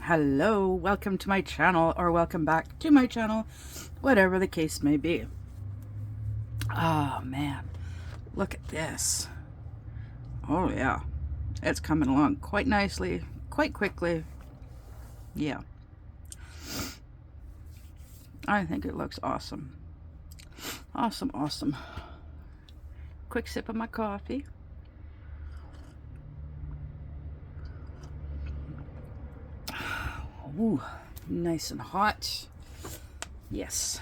Hello, welcome to my channel, or welcome back to my channel, whatever the case may be. Oh man, look at this. Oh yeah, it's coming along quite nicely, quite quickly. Yeah, I think it looks awesome. Awesome, awesome. Quick sip of my coffee. Ooh, nice and hot. Yes,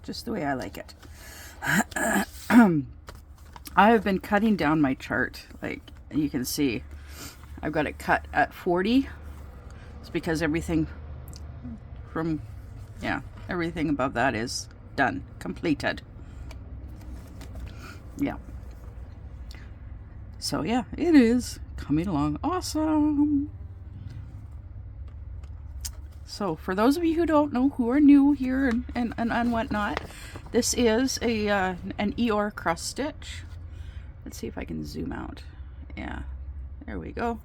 just the way I like it. I have been cutting down my chart. Like you can see, I've got it cut at 40. It's because everything from, yeah, everything above that is done, completed. Yeah. So yeah, it is coming along awesome. So for those of you who don't know, who are new here and whatnot, this is a an Eeyore cross stitch. Let's see if I can zoom out. Yeah, there we go.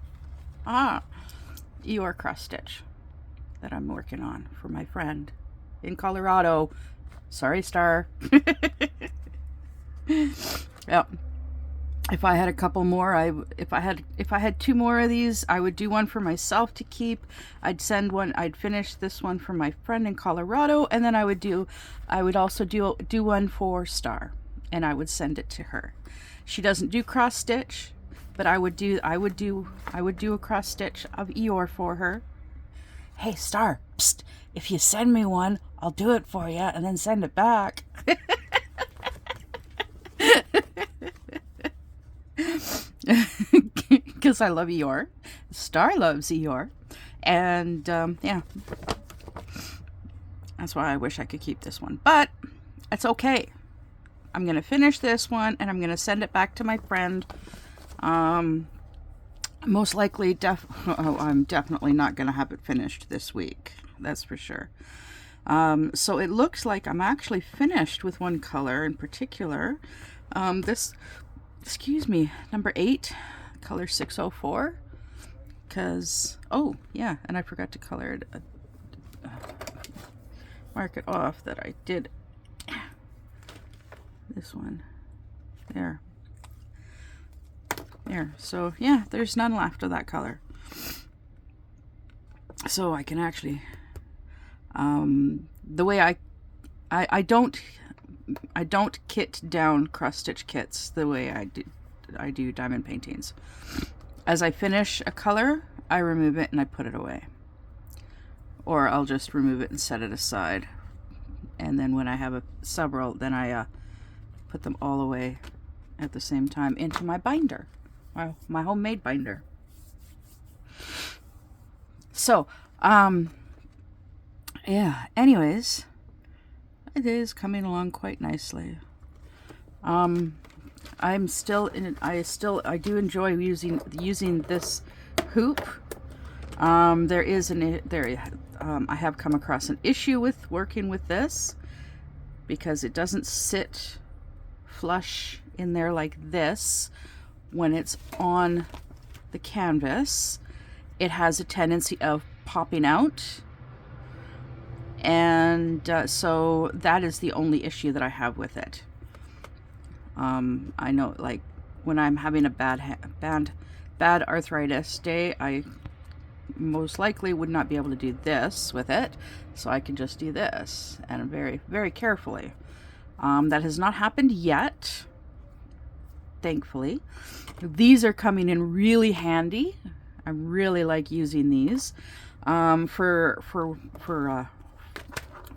Eeyore cross stitch that I'm working on for my friend in Colorado. Sorry, Star. Yep. If I had a couple more, if I had two more of these, I would do one for myself to keep. I'd finish this one for my friend in Colorado, and then I would also do one for Star, and I would send it to her. She doesn't do cross stitch, but I would do a cross stitch of Eeyore for her. Hey Star, psst, if you send me one, I'll do it for you and then send it back. Because I love Eeyore. Star loves Eeyore. And yeah, that's why I wish I could keep this one. But it's okay. I'm going to finish this one and I'm going to send it back to my friend. Most likely, I'm definitely not going to have it finished this week. That's for sure. So it looks like I'm actually finished with one color in particular. Excuse me, number 8, color 604. Because, oh yeah, and I forgot to color it, mark it off that I did this one. There. So yeah, there's none left of that color. So I can actually, the way I don't kit down cross stitch kits the way I do diamond paintings. As I finish a color, I remove it and I put it away. Or I'll just remove it and set it aside. And then when I have several, then I put them all away at the same time into my binder, my homemade binder. So, yeah, anyways, it is coming along quite nicely. I'm still in it. I do enjoy using this hoop. I have come across an issue with working with this because it doesn't sit flush in there like this when it's on the canvas. It has a tendency of popping out, and so that is the only issue that I have with it. I know, like, when I'm having a bad arthritis day, I most likely would not be able to do this with it, so I can just do this, and very, very carefully. That has not happened yet, thankfully. These are coming in really handy. I really like using these for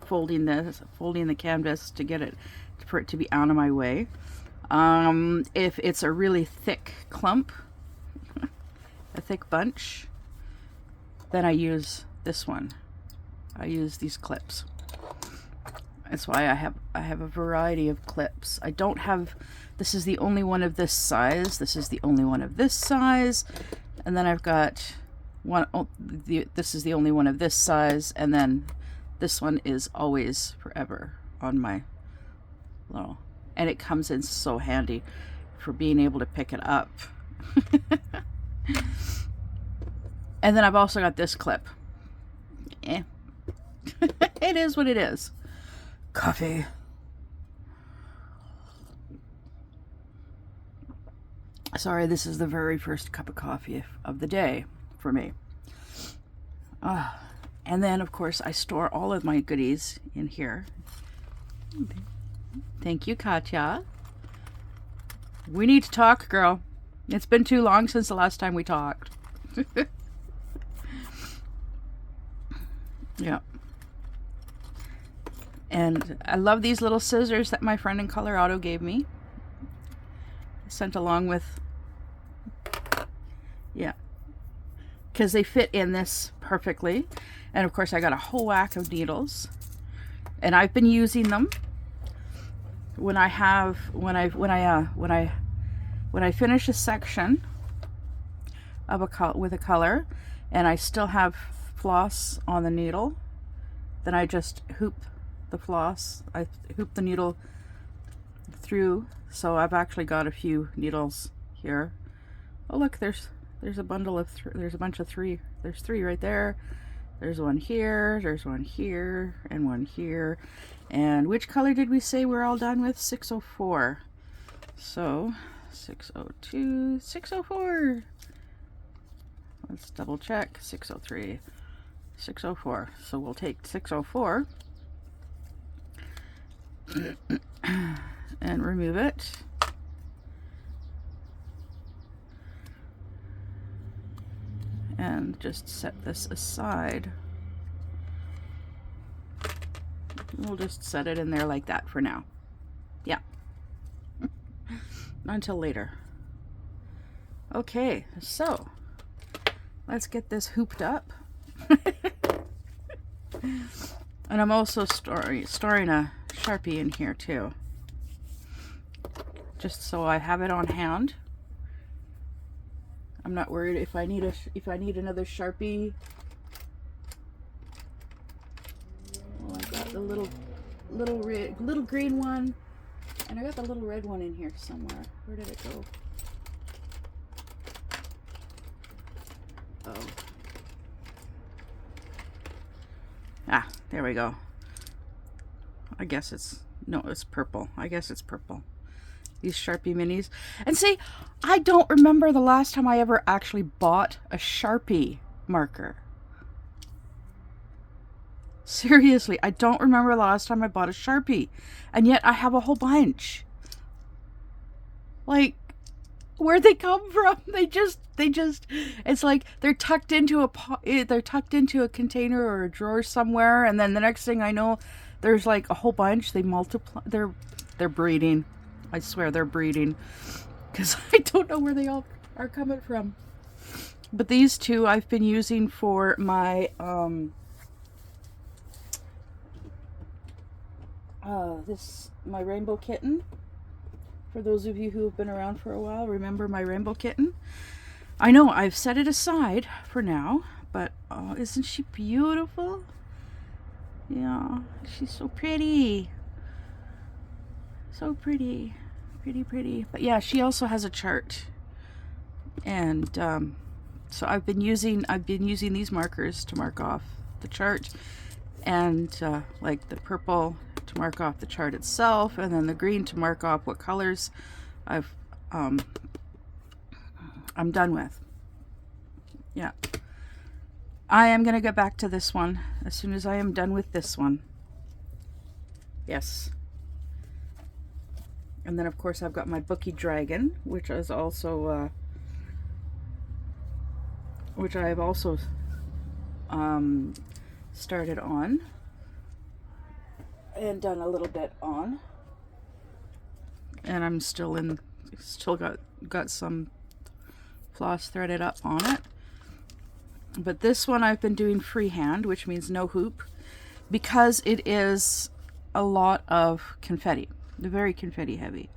folding the canvas to get it, for it to be out of my way. If it's a really thick clump, a thick bunch, then I use this one. I use these clips. That's why I have a variety of clips. I don't have, this is the only one of this size. This is the only one of this size. And then I've got one, this is the only one of this size. And then this one is always forever on my little, and it comes in so handy for being able to pick it up. And then I've also got this clip. Eh. It is what it is. Coffee. Sorry, this is the very first cup of coffee of the day for me. And then, of course, I store all of my goodies in here. Thank you, Katya. We need to talk, girl. It's been too long since the last time we talked. Yeah. And I love these little scissors that my friend in Colorado gave me. Sent along with, yeah, because they fit in this perfectly. And of course I got a whole whack of needles, and I've been using them when I finish a section of with a color and I still have floss on the needle, then I just hoop the floss. I hoop the needle through. So I've actually got a few needles here. Oh look, there's a bundle of there's a bunch of three. There's three right there. There's one here, there's one here, and one here. And which color did we say we're all done with? 604. So 602, 604. Let's double check. 603, 604. So we'll take 604 and remove it. And just set this aside. We'll just set it in there like that for now. Yeah. Until later. Okay, so let's get this hooped up. And I'm also storing a Sharpie in here too, just so I have it on hand. I'm not worried if I need another Sharpie. Oh, I got the little green one, and I got the little red one in here somewhere. Where did it go? Oh. Ah, there we go. I guess it's purple. I guess it's purple. These Sharpie minis. And see, I don't remember the last time I ever actually bought a Sharpie marker. Seriously, I don't remember the last time I bought a Sharpie. And yet I have a whole bunch. Like, where'd they come from? They just, it's like they're tucked into a container or a drawer somewhere, and then the next thing I know, there's like a whole bunch. They multiply. They're breeding. I swear they're breeding, because I don't know where they all are coming from. But these two I've been using for my my rainbow kitten. For those of you who have been around for a while, remember my rainbow kitten. I know I've set it aside for now, but oh, isn't she beautiful? Yeah, she's so pretty. So pretty. Pretty. But yeah, she also has a chart. And so I've been using these markers to mark off the chart, and like the purple to mark off the chart itself, and then the green to mark off what colors I'm done with. Yeah. I am going to get back to this one as soon as I am done with this one. Yes. And then of course I've got my Bookie Dragon, which is also which I have also started on and done a little bit on, and I'm still got some floss threaded up on it. But this one I've been doing freehand, which means no hoop, because it is a lot of confetti. They're very confetti heavy,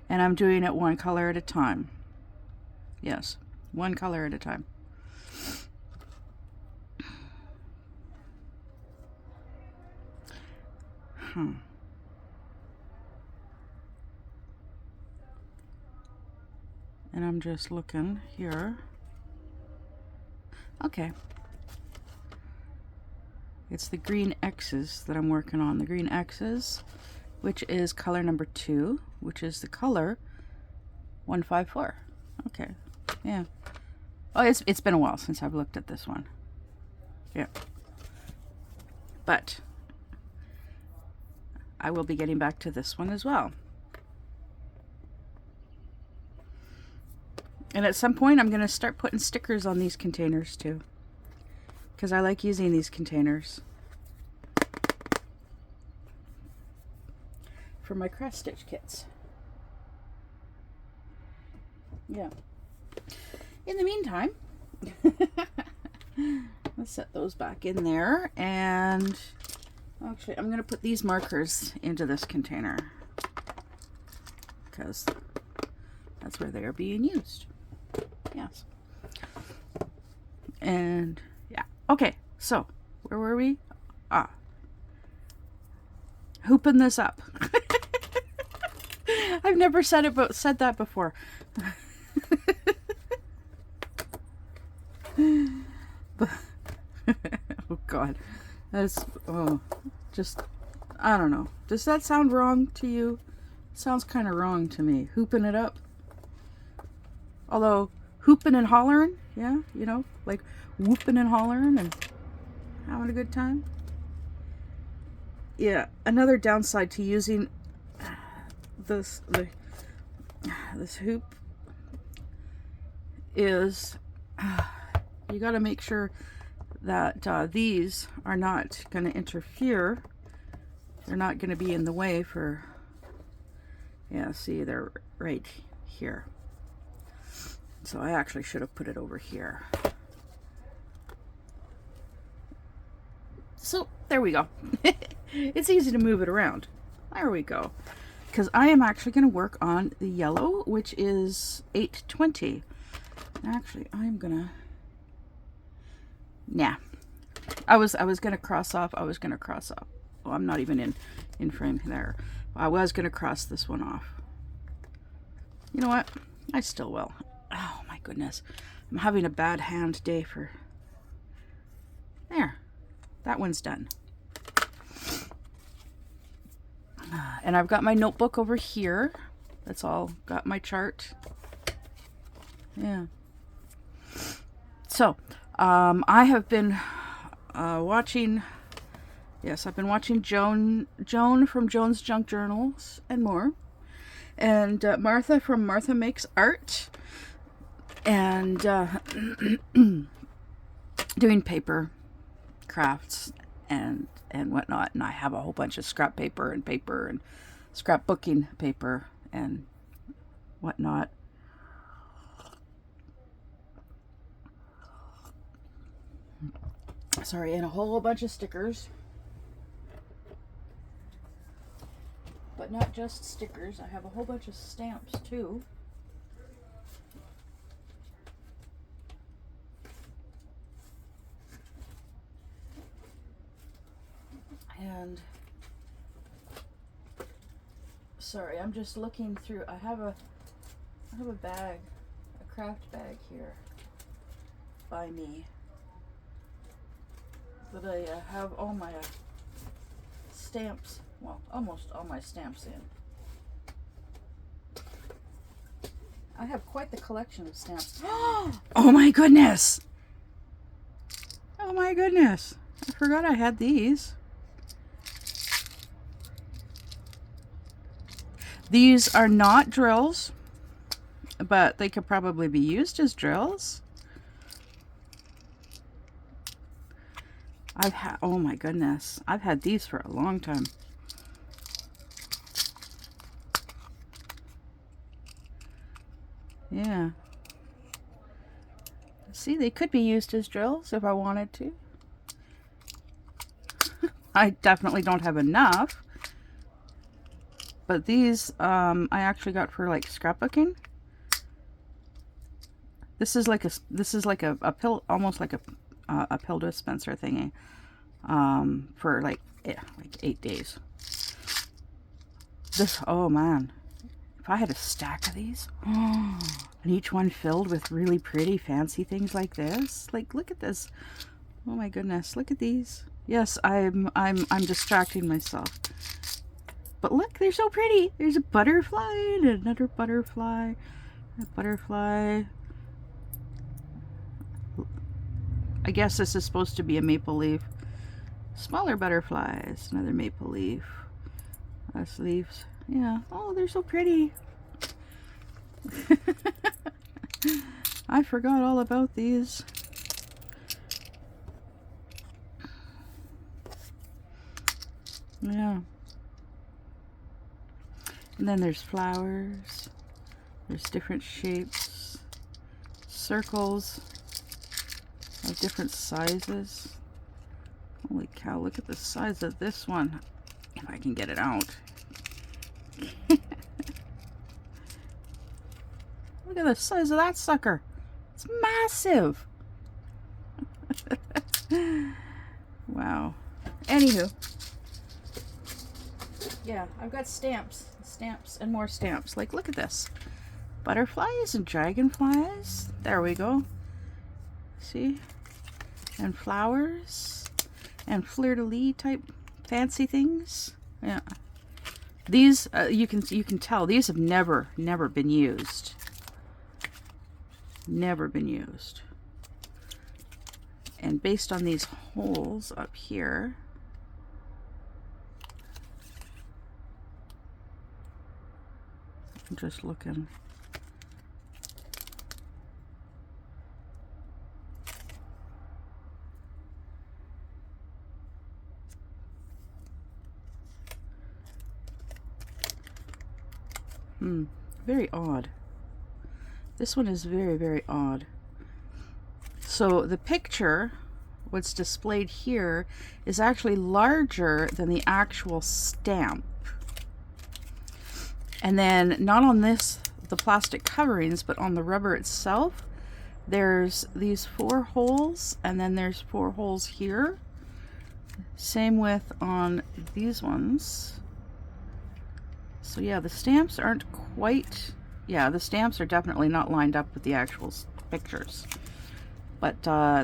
and I'm doing it one color at a time. Yes, one color at a time. And I'm just looking here. Okay. It's the green X's that I'm working on. The green X's, which is color number 2, which is the color 154. Okay. Yeah. Oh, it's been a while since I've looked at this one. Yeah. But I will be getting back to this one as well. And at some point I'm going to start putting stickers on these containers too, because I like using these containers for my cross stitch kits. Yeah. In the meantime, let's set those back in there, and actually I'm going to put these markers into this container because that's where they are being used. Yes. And yeah. Okay, so where were we? Hooping this up. I've never said that before. Oh God, that's just, I don't know. Does that sound wrong to you? It sounds kind of wrong to me. Hooping it up. Although hooping and hollering, yeah, you know, like whooping and hollering and having a good time. Yeah, another downside to using this hoop is you got to make sure that these are not going to interfere. They're not going to be in the way for, yeah, see, they're right here. So I actually should have put it over here. So there we go. It's easy to move it around. There we go. Because I am actually going to work on the yellow, which is 820. Actually, I'm gonna. Nah, I was gonna cross off. Well, I'm not even in frame there. I was gonna cross this one off. You know what? I still will. Oh my goodness, I'm having a bad hand day for. There, that one's done. And I've got my notebook over here. That's all. Got my chart. Yeah. So, I have been watching. Yes, I've been watching Joan from Joan's Junk Journals and more, and Martha from Martha Makes Art, and doing paper crafts and whatnot. And I have a whole bunch of scrap paper and scrapbooking paper and whatnot. Sorry, and a whole bunch of stickers. But not just stickers, I have a whole bunch of stamps too. And sorry, I'm just looking through. I have a bag, a craft bag here by me that I have all my stamps, well, almost all my stamps in. I have quite the collection of stamps. Oh my goodness! Oh my goodness! I forgot I had these. These are not drills, but they could probably be used as drills. Oh my goodness, I've had these for a long time. Yeah. See, they could be used as drills if I wanted to. I definitely don't have enough. But these, I actually got for like scrapbooking. This is like a pill, almost like a pill dispenser thingy, for like 8 days. This, oh man, If I had a stack of these, and each one filled with really pretty fancy things like this. Like, look at this. Oh my goodness, look at these. Yes, I'm distracting myself. But look, they're so pretty. There's a butterfly and another butterfly, a butterfly. I guess this is supposed to be a maple leaf. Smaller butterflies, another maple leaf. Less leaves. Yeah. Oh, they're so pretty. I forgot all about these. Yeah. And then there's flowers. There's different shapes. Circles of different sizes. Holy cow, look at the size of this one. If I can get it out. Look at the size of that sucker. It's massive. Wow. Anywho. Yeah, I've got stamps. Stamps and more stamps. Like, look at this. Butterflies and dragonflies. There we go. See? And flowers. And fleur-de-lis type fancy things. Yeah. These, you can tell, these have never been used. Never been used. And based on these holes up here, I'm just looking. Very odd. This one is very odd. So the picture, what's displayed here, is actually larger than the actual stamp. And then not on this, the plastic coverings, but on the rubber itself, there's these 4 holes, and then there's 4 holes here. Same with on these ones. So yeah, the stamps aren't quite, yeah, the stamps are definitely not lined up with the actual pictures. But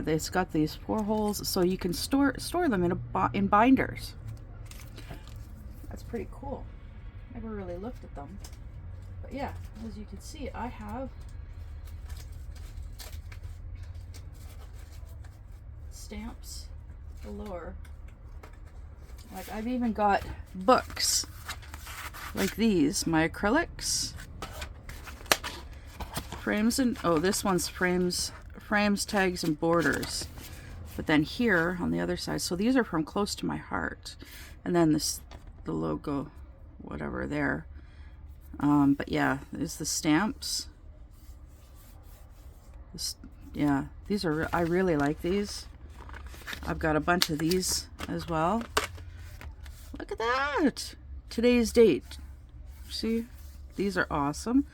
it's got these 4 holes, so you can store them in binders. That's pretty cool. Never really looked at them. But yeah, as you can see, I have stamps galore. Like, I've even got books like these, my acrylics. Frames and, oh, this one's frames, tags, and borders. But then here on the other side, so these are from Close to My Heart. And then this, the logo, whatever there. But yeah, there's the stamps. Yeah, these are, I really like these. I've got a bunch of these as well. Look at that! Today's date. See? These are awesome.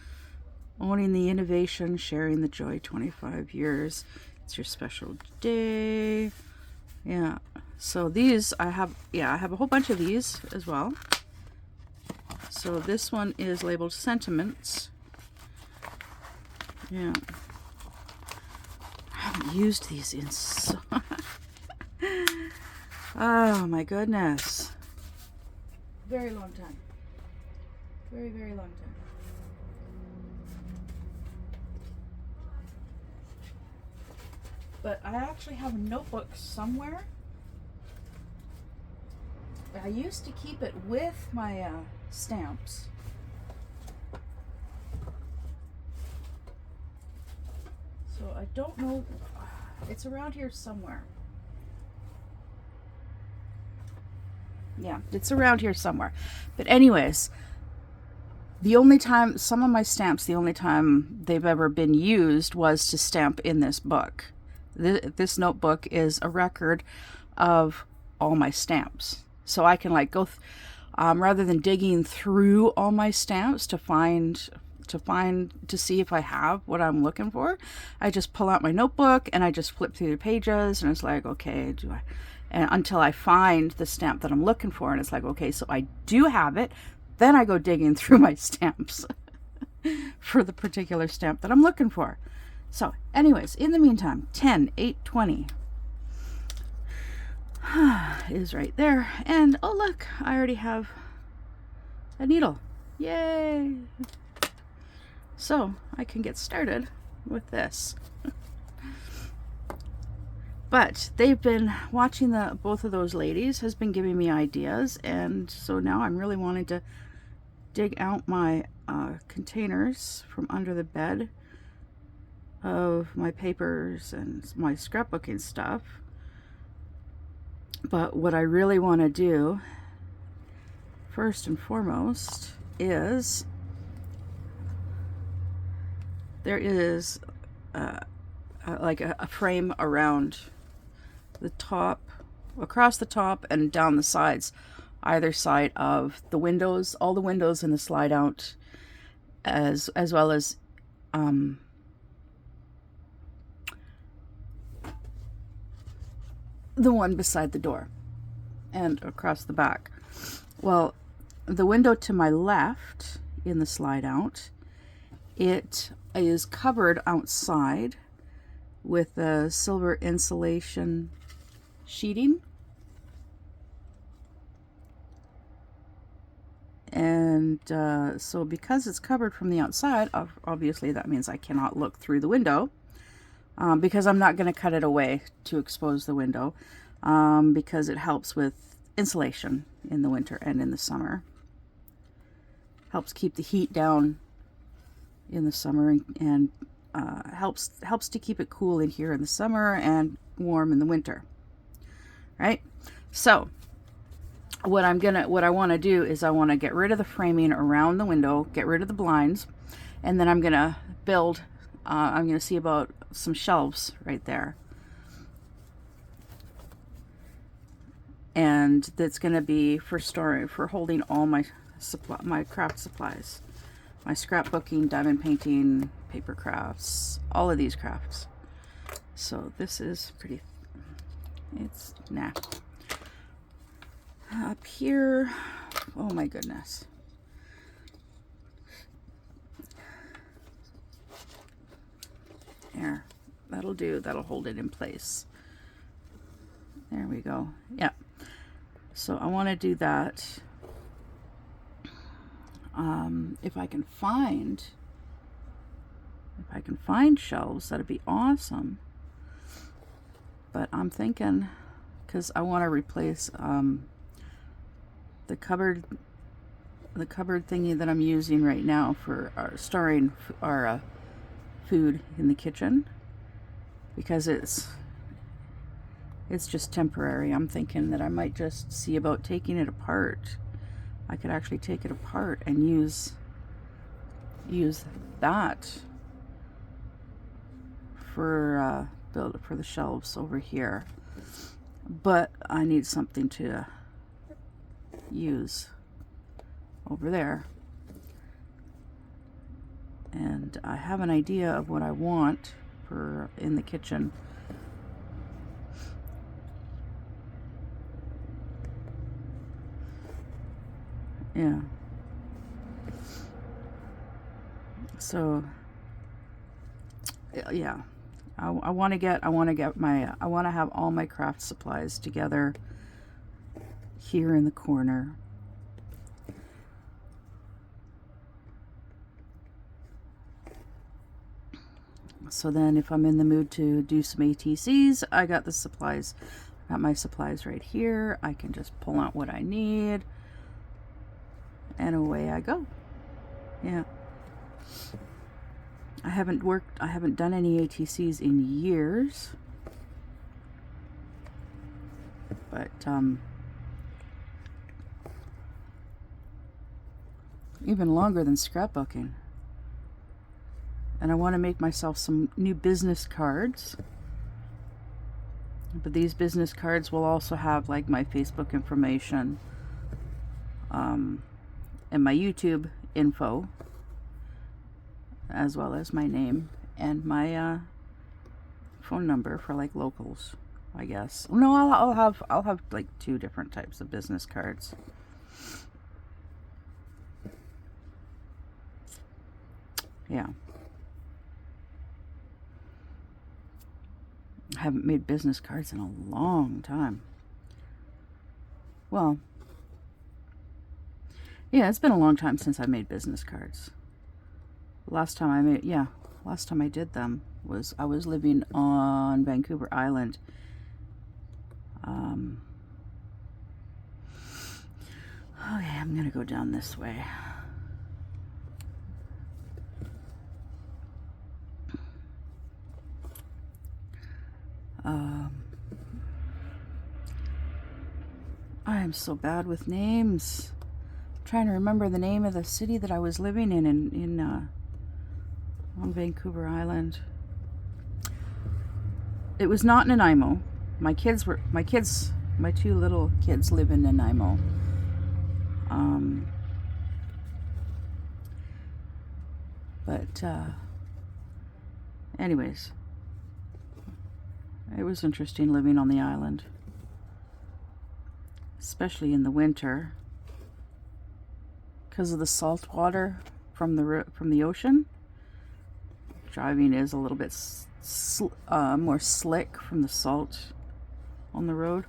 Owning the innovation, sharing the joy, 25 years. It's your special day. Yeah. So these, I have a whole bunch of these as well. So this one is labeled Sentiments. Yeah. I haven't used these in so... Oh my goodness. Very long time. Very long time. But I actually have a notebook somewhere. I used to keep it with my stamps. So I don't know. It's around here somewhere. Yeah, it's around here somewhere. But anyways, the only time, some of my stamps, the only time they've ever been used was to stamp in this book. This notebook is a record of all my stamps. So I can like go, rather than digging through all my stamps to see if I have what I'm looking for, I just pull out my notebook and I just flip through the pages and it's like, okay, and until I find the stamp that I'm looking for, and it's like, okay, so I do have it. Then I go digging through my stamps. for the particular stamp that I'm looking for. So anyways, in the meantime, 10, 8, 20 is right there. And oh look, I already have a needle. Yay! So I can get started with this. But they've been watching both of those ladies has been giving me ideas, and so now I'm really wanting to dig out my containers from under the bed of my papers and my scrapbooking stuff. But what I really want to do first and foremost is there is like a frame around the top, across the top and down the sides, either side of the windows, all the windows in the slide out, as well as the one beside the door and across the back. Well, the window to my left in the slide out, it is covered outside with a silver insulation sheeting, and so because it's covered from the outside, obviously that means I cannot look through the window, because I'm not going to cut it away to expose the window, because it helps with insulation in the winter and in the summer. Helps keep the heat down in the summer, and helps to keep it cool in here in the summer and warm in the winter. Right? So what I want to do is I want to get rid of the framing around the window, get rid of the blinds, and then I'm going to build, I'm going to see about some shelves right there. And that's going to be for storing, for holding all my craft supplies, my scrapbooking, diamond painting, paper crafts, all of these crafts. So this is pretty, it's nah. Up here, oh my goodness. There, that'll do, that'll hold it in place. There we go. Yeah. So I want to do that. If I can find shelves, that'd be awesome. But I'm thinking, because I want to replace the cupboard thingy that I'm using right now for storing our food in the kitchen, because it's just temporary. I'm thinking that I might just see about taking it apart. I could actually take it apart and use that for the shelves over here. But I need something to use over there, and I have an idea of what I want for in the kitchen. Yeah. So yeah, I want to have all my craft supplies together here in the corner. So then if I'm in the mood to do some ATCs, I got the supplies. I got my supplies right here. I can just pull out what I need, and away I go. Yeah. I haven't done any ATCs in years. But even longer than scrapbooking. And I want to make myself some new business cards. But these business cards will also have like my Facebook information, and my YouTube info, as well as my name and my phone number for like locals, I guess. No, I'll have like 2 different types of business cards. Yeah. I haven't made business cards in a long time. Well, yeah, it's been a long time since I made business cards. Last time I did them was I was living on Vancouver Island. Okay, I'm gonna go down this way. I am so bad with names. I'm trying to remember the name of the city that I was living in on Vancouver Island. It was not Nanaimo. My two little kids live in Nanaimo. Anyways, it was interesting living on the island, especially in the winter, because of the salt water from the ocean. Driving is a little bit more slick from the salt on the road,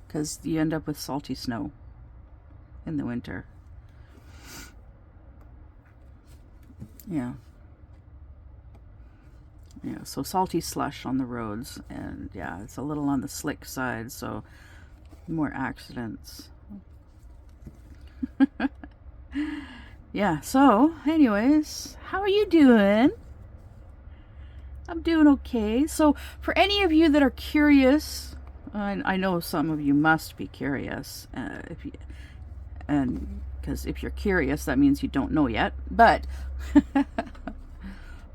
because you end up with salty snow in the winter. Yeah, so salty slush on the roads, and yeah, it's a little on the slick side, so more accidents. Yeah, so anyways, how are you doing? I'm doing okay. So for any of you that are curious, I know some of you must be curious, because if you're curious, that means you don't know yet. But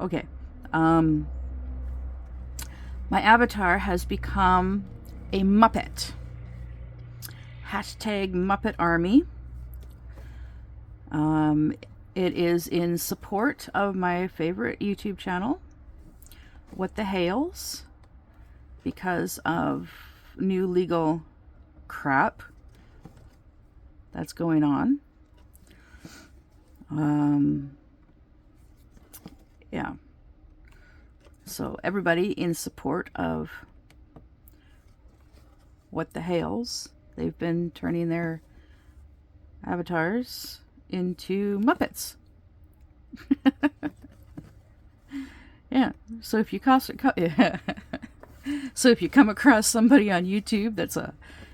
okay, my avatar has become a Muppet. Hashtag Muppet Army. It is in support of my favorite YouTube channel, What the Hales, because of new legal crap that's going on. Yeah. So everybody in support of What the Hales, they've been turning their avatars into Muppets. Yeah. So if you so if you come across somebody on YouTube that's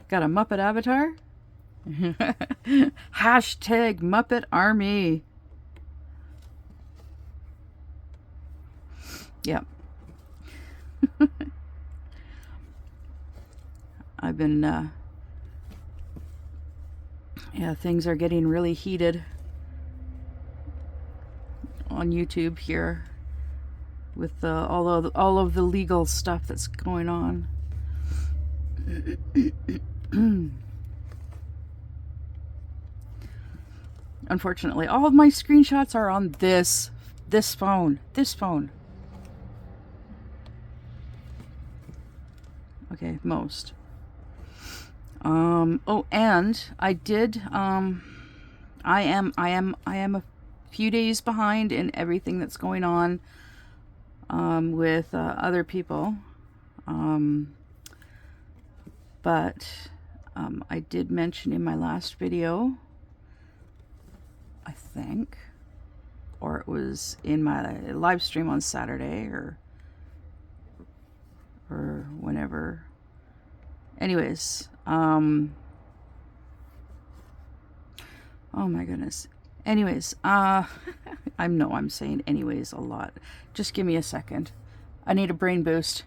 got a Muppet avatar, hashtag Muppet Army. Yep. I've been yeah, things are getting really heated on YouTube here with all of the legal stuff that's going on. Unfortunately, all of my screenshots are on this phone. Okay, most. Oh, and I did. I am a few days behind in everything that's going on with other people. But I did mention in my last video, I think, or it was in my live stream on Saturday or whenever. Anyways, oh my goodness. Anyways, I'm saying anyways a lot. Just give me a second. I need a brain boost.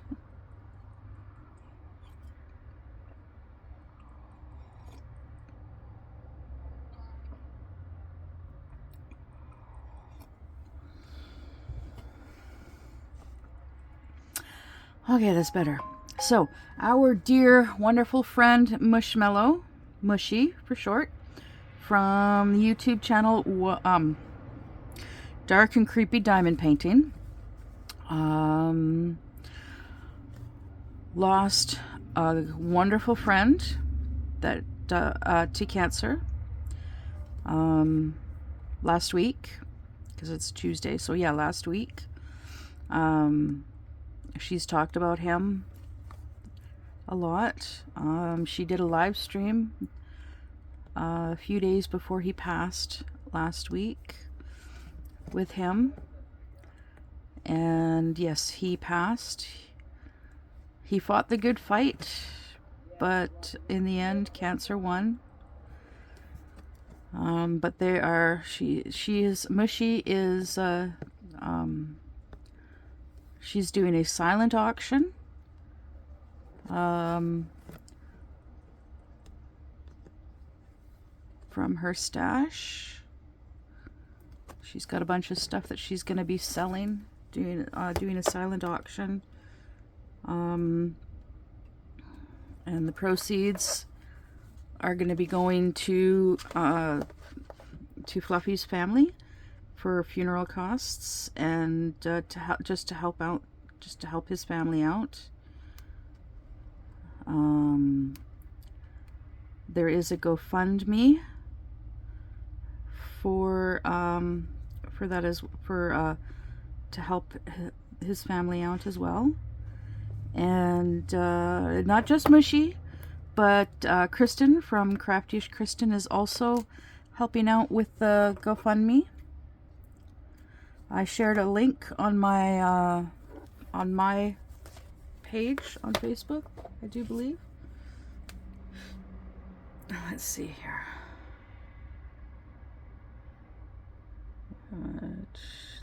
Okay, that's better. So, our dear, wonderful friend Mushmello, Mushy for short, from the YouTube channel Dark and Creepy Diamond Painting, lost a wonderful friend that to cancer. last week, because it's Tuesday. So yeah, last week. She's talked about him a lot. She did a live stream a few days before he passed last week with him. And yes, he passed. He fought the good fight, but in the end, cancer won. But they are, Mushy is, she's doing a silent auction. From her stash. She's got a bunch of stuff that she's going to be selling, doing a silent auction. And the proceeds are going to be going to Fluffy's family for funeral costs, and just to help his family out. There is a GoFundMe for that, as for to help his family out as well. And not just Mushy, but Kristen from Craftish Kristen is also helping out with the GoFundMe. I shared a link on my page on Facebook, I do believe. Let's see here.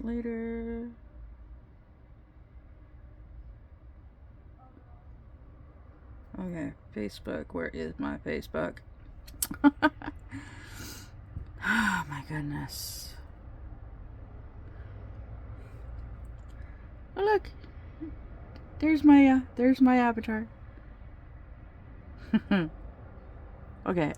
Later. Okay, Facebook. Where is my Facebook? Oh my goodness. Oh look, there's my avatar. Okay.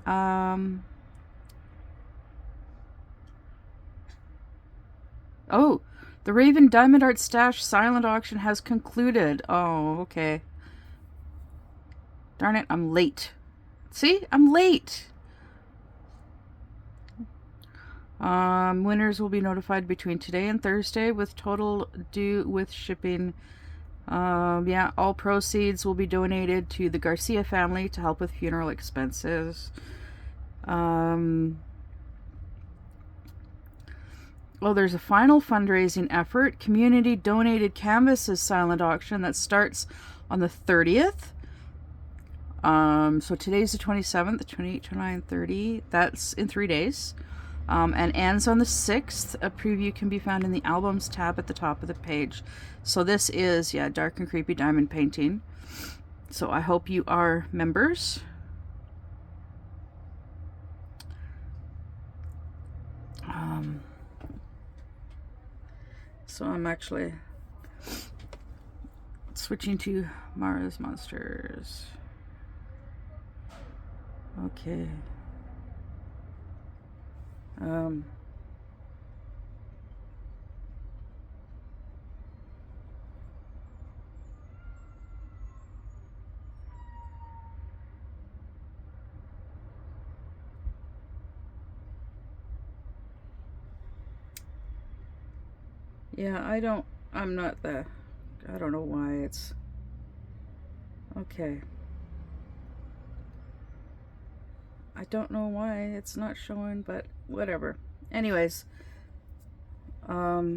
Oh, the Raven Diamond Art Stash silent auction has concluded. Oh, okay. Darn it, I'm late. See? I'm late. Winners will be notified between today and Thursday, with total due with shipping. Yeah, all proceeds will be donated to the Garcia family to help with funeral expenses. Oh, there's a final fundraising effort. Community donated canvases silent auction that starts on the 30th. So today's the 27th, 28, 29, 30. That's in 3 days. And ends on the 6th. A preview can be found in the albums tab at the top of the page. So this is, yeah, Dark and Creepy Diamond Painting. So I hope you are members. So I'm actually switching to Mara's Monsters. Okay. Yeah, I don't know why it's okay. I don't know why it's not showing, but whatever. Anyways, I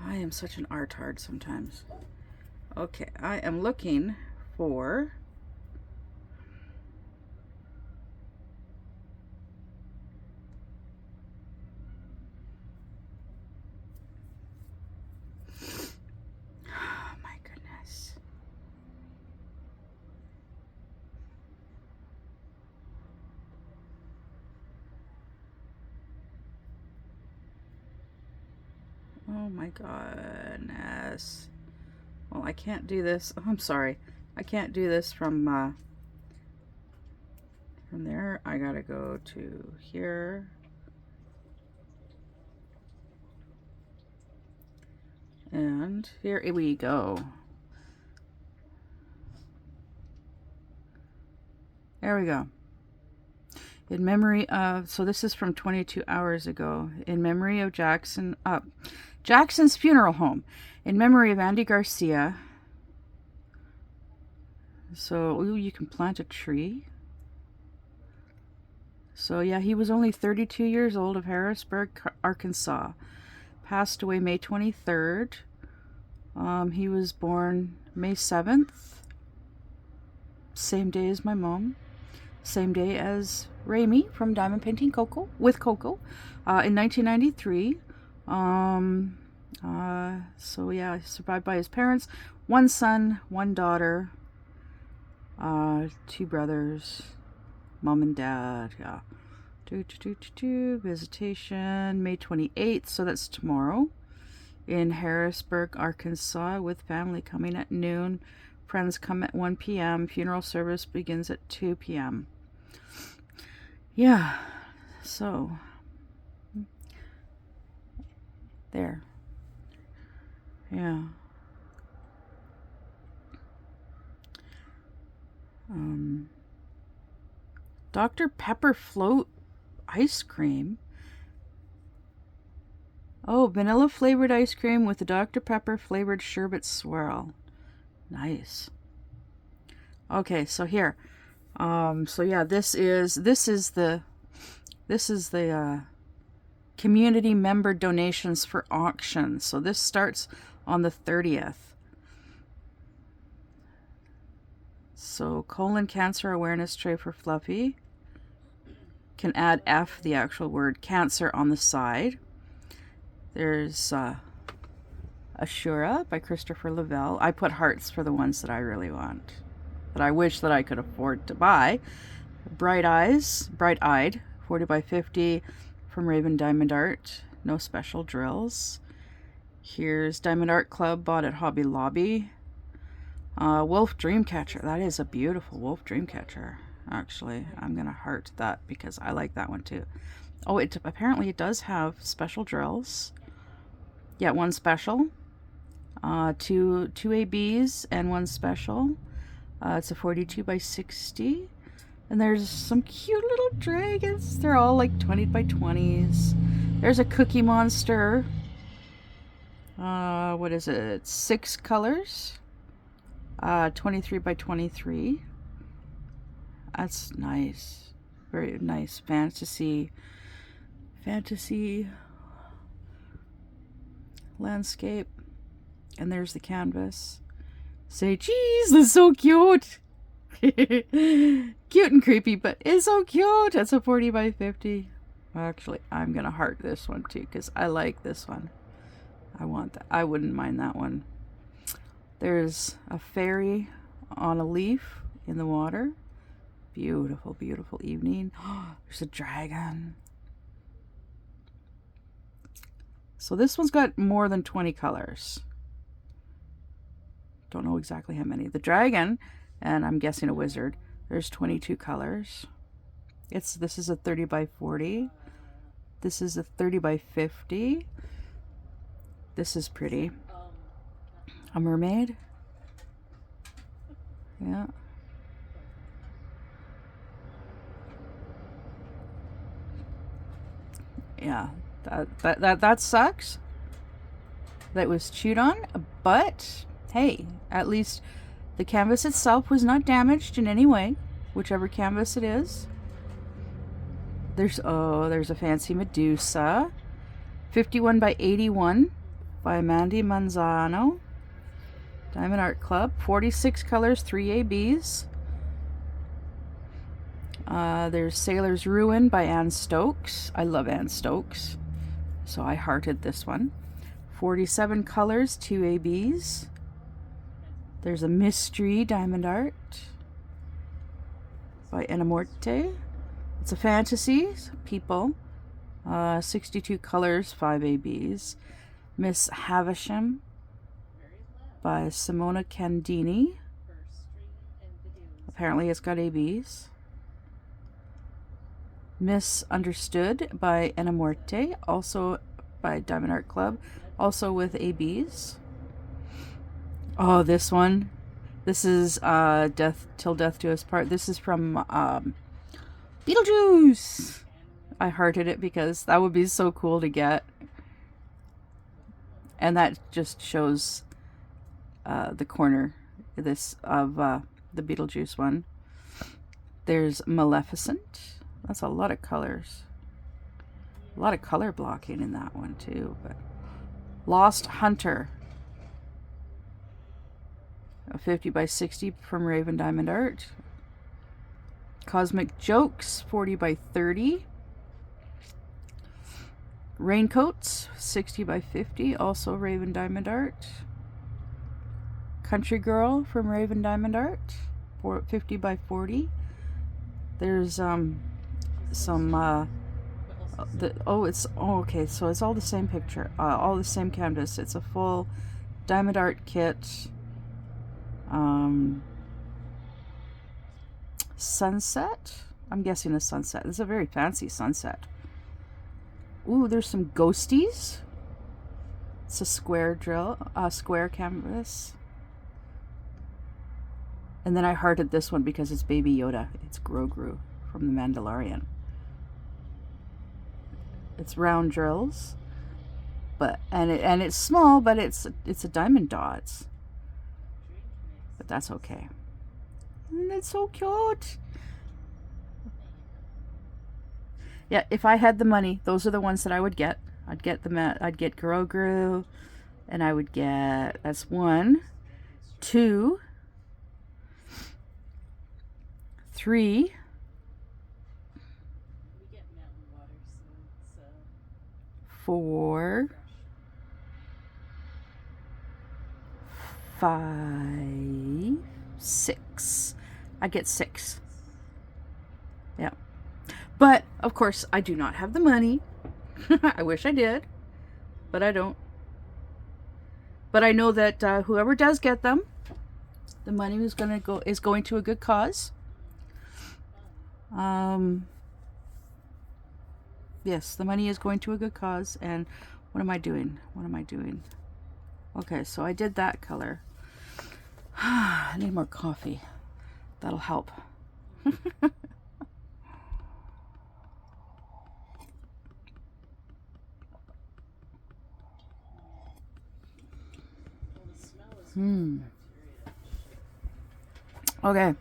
am such an artard sometimes. Okay, I am looking for oh my goodness. Well, I can't do this. Oh, I'm sorry. I can't do this from there. I gotta go to here. And here we go. There we go. In memory of, so this is from 22 hours ago. In memory of Jackson's funeral home. In memory of Andy Garcia. So, ooh, you can plant a tree. So, yeah, he was only 32 years old, of Harrisburg, Arkansas. Passed away May 23rd. He was born May 7th. Same day as my mom. Same day as Rami from Diamond Painting Coco, with Coco, in 1993. So yeah, survived by his parents, one son, one daughter, two brothers, mom and dad. Yeah. Visitation May 28th, so that's tomorrow, in Harrisburg, Arkansas, with family coming at noon. Friends come at 1 p.m. Funeral service begins at 2 p.m. Yeah, so there. Yeah. Dr. Pepper float ice cream. Oh, vanilla flavored ice cream with the Dr. Pepper flavored sherbet swirl. Nice. Okay, so here. So yeah, this is the community member donations for auction. So this starts on the 30th. So colon cancer awareness tray for Fluffy. Can add F, the actual word cancer, on the side. There's Ashura by Christopher Lavelle. I put hearts for the ones that I really want, that I wish that I could afford to buy. Bright Eyed, 40 by 50 from Raven Diamond Art. No special drills. Here's Diamond Art Club, bought at Hobby Lobby. Wolf Dreamcatcher. That is a beautiful Wolf Dreamcatcher. Actually, I'm gonna heart that because I like that one too. Oh, apparently it does have special drills. Yeah, one special. Two ABs and one special. It's a 42 by 60. And there's some cute little dragons. They're all like 20 by 20s. There's a Cookie Monster. What is it? 6 colors. 23 by 23. That's nice. Very nice fantasy landscape. And there's the canvas. Say cheese, that's so cute. Cute and creepy, but it's so cute. That's a 40 by 50. Actually, I'm gonna heart this one too because I like this one. I want that. I wouldn't mind that one. There's a fairy on a leaf in the water. Beautiful, beautiful evening. There's a dragon. So this one's got more than 20 colors. Don't know exactly how many. The dragon, and I'm guessing a wizard, there's 22 colors. This is a 30 by 40. This is a 30 by 50. This is pretty. A mermaid. Yeah. Yeah, that sucks. That was chewed on, but hey, at least the canvas itself was not damaged in any way, whichever canvas it is. There's a fancy Medusa, 51 by 81 by Mandy Manzano. Diamond Art Club, 46 colors, 3 ABs. There's Sailor's Ruin by Anne Stokes. I love Anne Stokes, so I hearted this one. 47 colors, 2 ABs. There's a Mystery Diamond Art by Enamorte. It's a fantasy, people. 62 colors, 5 ABs. Miss Havisham by Simona Candini. Apparently it's got ABs. Misunderstood by Enamorte, also by Diamond Art Club, also with ABs. Oh, this one. This is Death Till Death Do Us Part. This is from Beetlejuice! I hearted it because that would be so cool to get. And that just shows the corner of the Beetlejuice one. There's Maleficent. That's a lot of colors. A lot of color blocking in that one too. But Lost Hunter. A 50 by 60 from Raven Diamond Art. Cosmic Jokes, 40 by 30. Raincoats, 60 by 50, also Raven Diamond Art. Country Girl from Raven Diamond Art, 50 by 40. There's okay, so it's all the same picture, all the same canvas. It's a full Diamond Art kit. Sunset? I'm guessing a sunset. This is a very fancy sunset. Ooh, there's some ghosties. It's a square square canvas. And then I hearted this one because it's Baby Yoda. It's Grogu from The Mandalorian. It's round drills, and it's small, but it's a diamond dots. But that's okay. And it's so cute. Yeah, if I had the money, those are the ones that I would get. I'd get Grogu, and I would get, that's 1, 2, 3, 4, 5, 6. I get 6. Yeah. But, of course, I do not have the money. I wish I did, but I don't. But I know that whoever does get them, the money is going to a good cause. Yes, the money is going to a good cause. And what am I doing? Okay, so I did that color. I need more coffee. That'll help. Okay,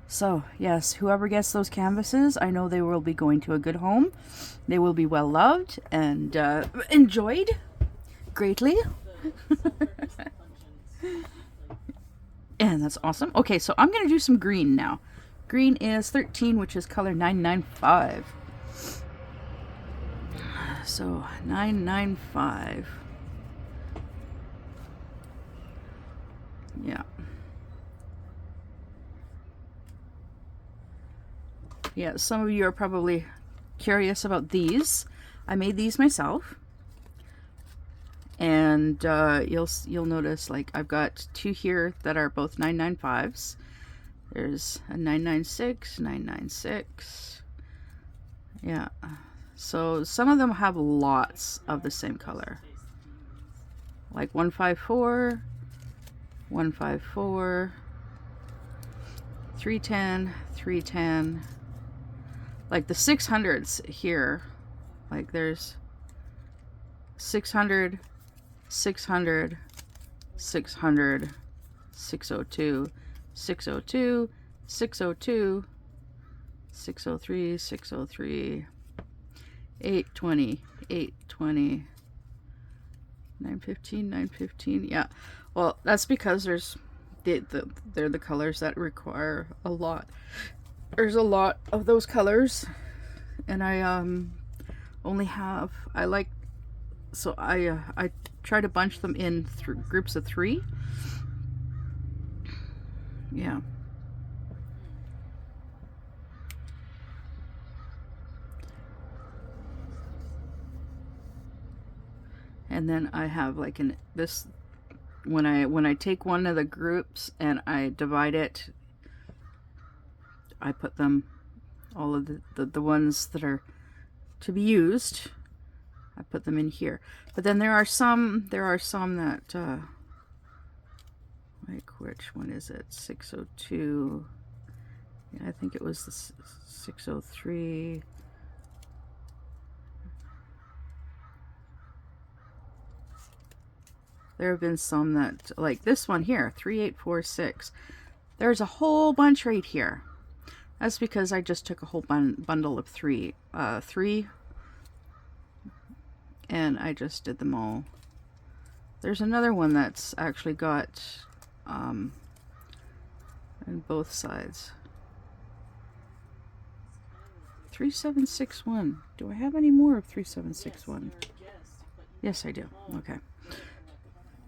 so yes, whoever gets those canvases, I know they will be going to a good home. They will be well loved and enjoyed greatly. And that's awesome. Okay, so I'm going to do some green now. Green is 13, which is color 995. So 995. Yeah. Yeah, some of you are probably curious about these. I made these myself. And you'll notice, like, I've got 2 here that are both 995s. There's a 996, 996. Yeah. So some of them have lots of the same color. Like 154, 154, 310, 310. Like the 600s here, like there's 600, 600, 600, 602, 602, 602, 603, 603, 820, 820, 915, 915. Yeah, well, that's because there's they're the colors that require a lot. There's a lot of those colors, and I only have, I try to bunch them in groups of 3. Yeah. And then I have like this, when I take one of the groups and I divide it, I put them, all of the ones that are to be used, I put them in here. But then there are some that like, which one is it? 602. I think it was the 603. There have been some that, like this one here, 3846. There's a whole bunch right here. That's because I just took a whole bundle of three, and I just did them all. There's another one that's actually got in both sides. 3761. Do I have any more of 3761? Yes, I do. Okay.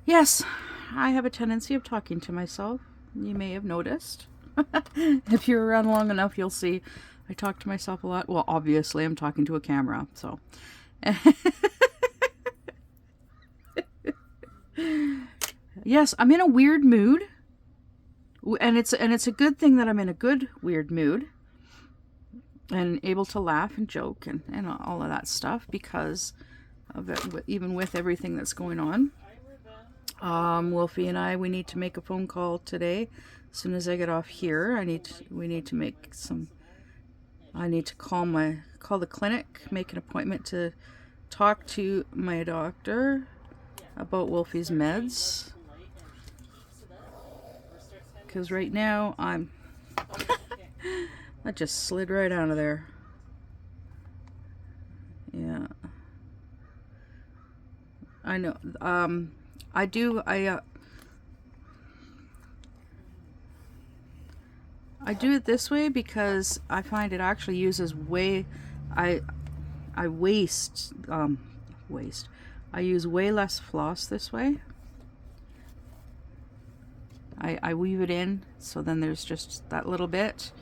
Yes, I have a tendency of talking to myself. You may have noticed. If you're around long enough, you'll see I talk to myself a lot. Well, obviously, I'm talking to a camera, so. Yes, I'm in a weird mood. And it's a good thing that I'm in a good weird mood. And able to laugh and joke and all of that stuff because of it, even with everything that's going on. Wolfie and I, we need to make a phone call today. As soon as I get off here, we need to make some. I need to call the clinic, make an appointment to talk to my doctor about Wolfie's meds. Because right now I just slid right out of there. Yeah. I know. I do it this way because I find it actually uses way, I use way less floss this way. I weave it in, so then there's just that little bit.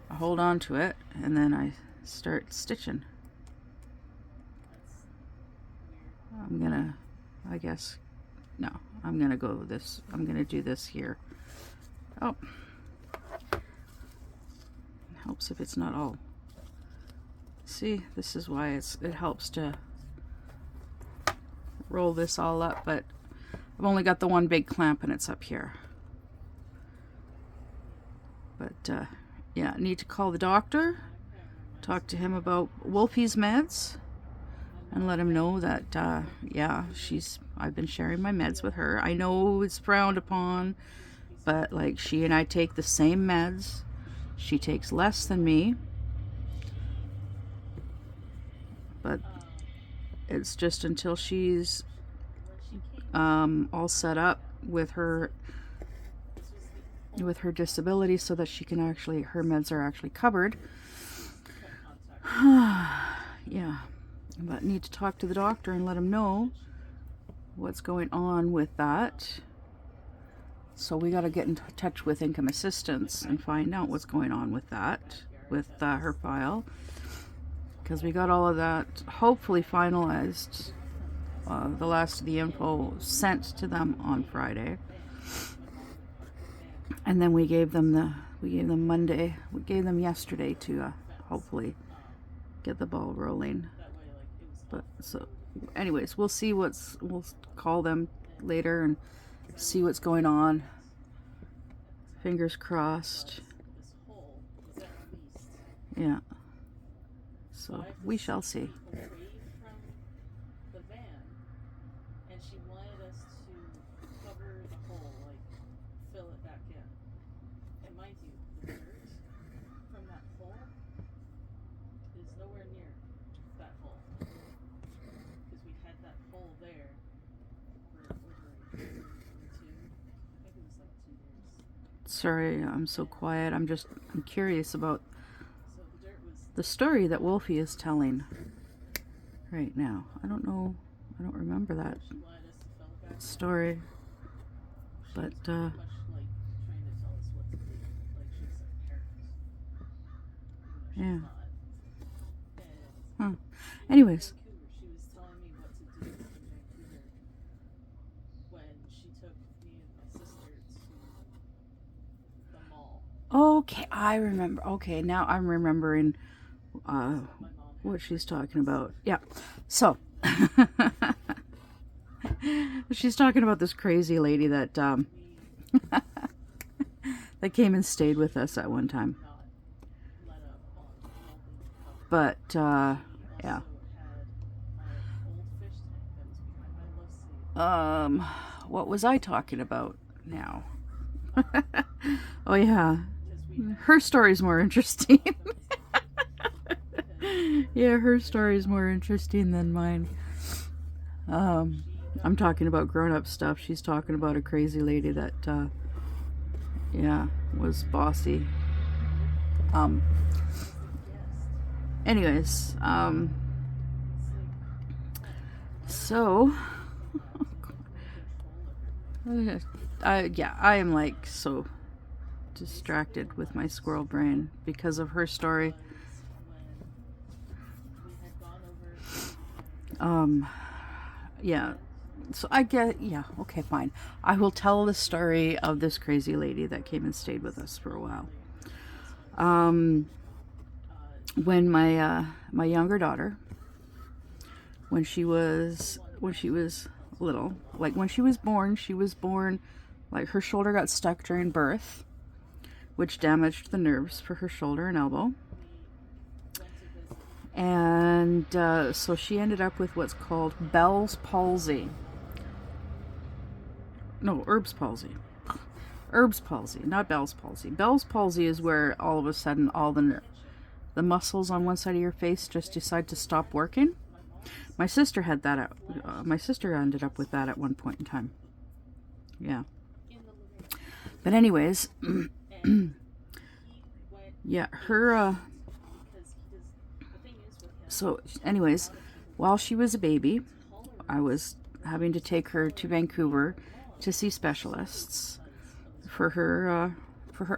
I hold on to it, and then I start stitching. I'm gonna do this here. Oh, it helps if it's not all. See, this is why it helps to roll this all up, but I've only got the one big clamp and it's up here. But yeah, I need to call the doctor, talk to him about Wolfie's meds, and let him know that yeah, I've been sharing my meds with her. I know it's frowned upon, but like she and I take the same meds. She takes less than me, but it's just until she's all set up with her disability so that she can her meds are actually covered. Yeah, but need to talk to the doctor and let him know what's going on with that. So we got to get in touch with income assistance and find out what's going on with that, with her file, because we got all of that hopefully finalized. The last of the info sent to them on Friday, and then we gave them Monday. We gave them yesterday to hopefully get the ball rolling. But so, anyways, we'll call them later and see what's going on. Fingers crossed. Yeah. So we shall see. Sorry, I'm so quiet. I'm curious about the story that Wolfie is telling right now. I don't remember that story, but yeah. Huh. Anyways. Okay, I remember. Okay, now I'm remembering what she's talking about. Yeah, so she's talking about this crazy lady that that came and stayed with us at one time. But yeah. What was I talking about now? Oh yeah, her story's more interesting. Yeah, her story's more interesting than mine. I'm talking about grown-up stuff. She's talking about a crazy lady that yeah, was bossy. Anyways, so I am like so distracted with my squirrel brain because of her story. Yeah, so I get, yeah, okay, fine. I will tell the story of this crazy lady that came and stayed with us for a while. When my younger daughter, when she was little, like when she was born, like her shoulder got stuck during birth, which damaged the nerves for her shoulder and elbow. And so she ended up with what's called Bell's palsy. No, Erb's palsy. Erb's palsy, not Bell's palsy. Bell's palsy is where all of a sudden all the muscles on one side of your face just decide to stop working. My sister had that. My sister ended up with that at one point in time. Yeah. But anyways, yeah, her. So, anyways, while she was a baby, I was having to take her to Vancouver to see specialists for her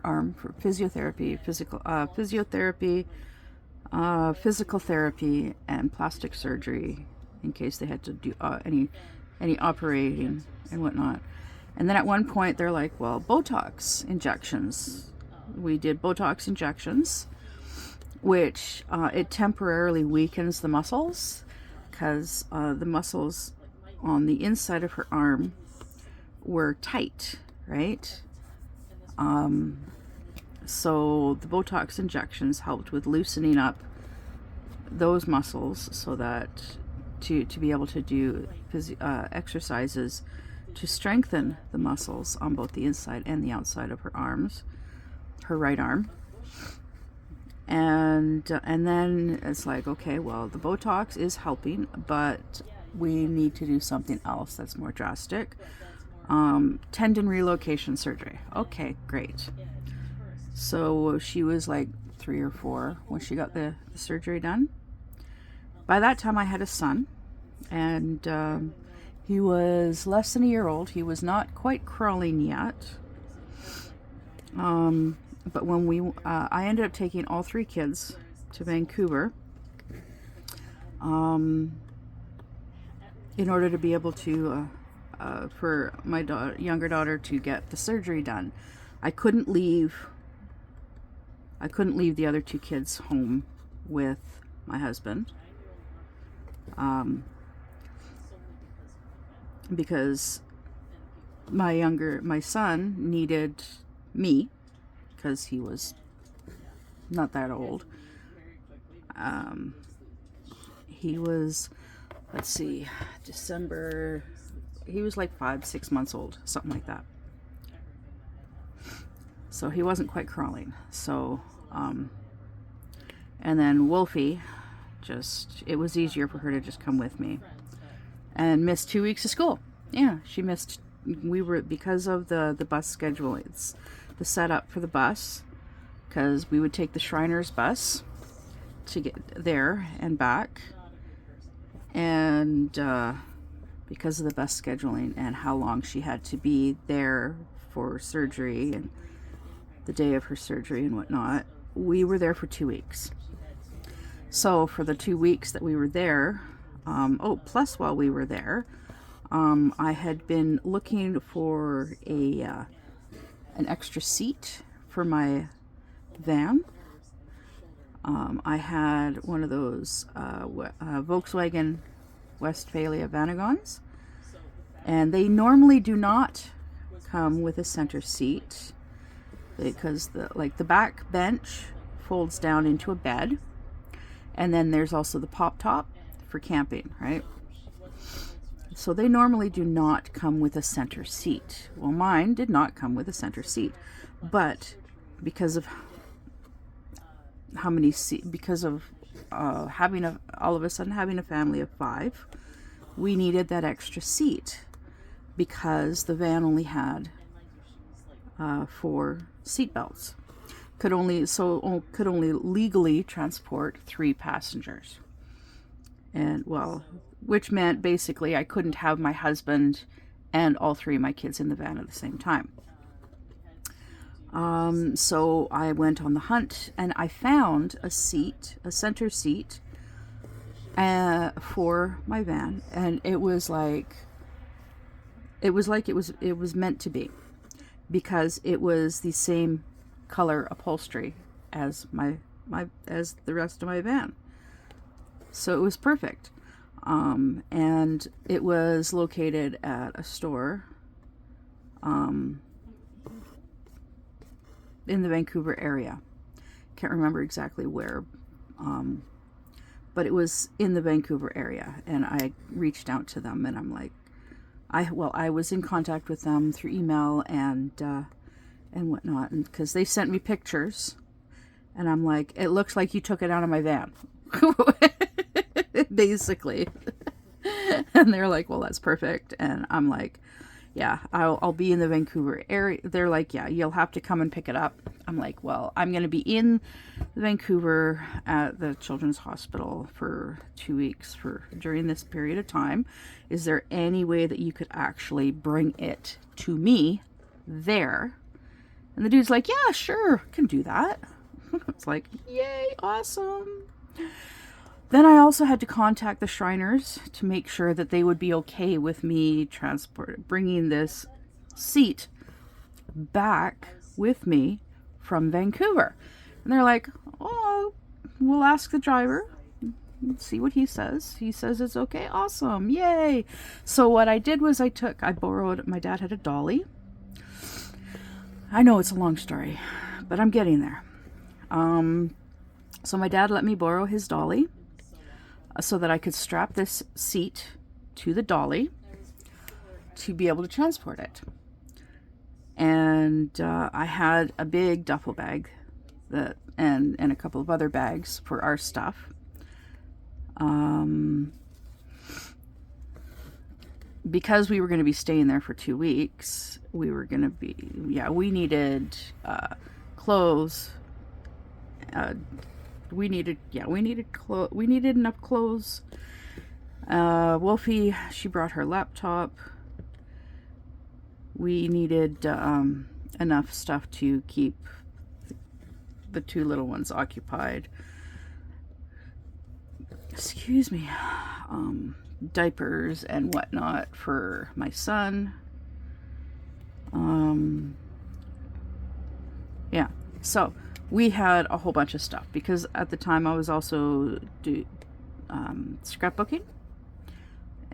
arm, for physiotherapy, physical therapy, and plastic surgery in case they had to do any operating and whatnot. And then at one point they're like, well, Botox injections. We did Botox injections, which it temporarily weakens the muscles because the muscles on the inside of her arm were tight, right? So the Botox injections helped with loosening up those muscles so that to be able to do exercises to strengthen the muscles on both the inside and the outside of her arms, her right arm. And then it's like, okay, well, the Botox is helping, but we need to do something else that's more drastic. Tendon relocation surgery. Okay, great. So she was like 3 or 4 when she got the surgery done. By that time I had a son, and he was less than a year old. He was not quite crawling yet. But when I ended up taking all 3 kids to Vancouver in order to be able to, for my younger daughter to get the surgery done. I couldn't leave the other 2 kids home with my husband, because my son needed me, because he was not that old. He was, let's see, December, he was like 5-6 months old, something like that. So he wasn't quite crawling. So, and then Wolfie, it was easier for her to just come with me. And missed 2 weeks of school. Yeah, she missed, because of the bus schedule, it's the setup for the bus, because we would take the Shriners bus to get there and back. And because of the bus scheduling and how long she had to be there for surgery and the day of her surgery and whatnot, we were there for 2 weeks. So for the 2 weeks that we were there, plus while we were there, I had been looking for an extra seat for my van. I had one of those Volkswagen Westphalia Vanagons, and they normally do not come with a center seat because the back bench folds down into a bed, And then there's also the pop top for camping, right? So they normally do not come with a center seat. Well, mine did not come with a center seat, but because of all of a sudden having a family of 5, we needed that extra seat because the van only had 4 seat belts. Could only legally transport 3 passengers. And well, which meant basically I couldn't have my husband and all 3 of my kids in the van at the same time. So I went on the hunt and I found a center seat for my van, and it was meant to be, because it was the same color upholstery as as the rest of my van. So it was perfect. And it was located at a store in the Vancouver area. Can't remember exactly where, but it was in the Vancouver area, and I reached out to them, and I'm like, I was in contact with them through email and whatnot, and because they sent me pictures, and I'm like, it looks like you took it out of my van, basically. And they're like, well, that's perfect. And I'm like, yeah, I'll be in the Vancouver area. They're like, yeah, you'll have to come and pick it up. I'm like, well, I'm going to be in Vancouver at the Children's Hospital for 2 weeks during this period of time. Is there any way that you could actually bring it to me there? And the dude's like, yeah, sure, can do that. It's like, yay, awesome. Then I also had to contact the Shriners to make sure that they would be okay with me bringing this seat back with me from Vancouver. And they're like, oh, we'll ask the driver, see what he says. He says it's okay. Awesome. Yay. So what I did was my dad had a dolly. I know it's a long story, but I'm getting there. So my dad let me borrow his dolly, so that I could strap this seat to the dolly to be able to transport it. And I had a big duffel bag and a couple of other bags for our stuff. Because we were going to be staying there for 2 weeks, we needed clothes. We needed enough clothes. Wolfie, she brought her laptop. We needed enough stuff to keep the 2 little ones occupied. Excuse me. Diapers and whatnot for my son. Yeah, so we had a whole bunch of stuff because at the time I was also scrapbooking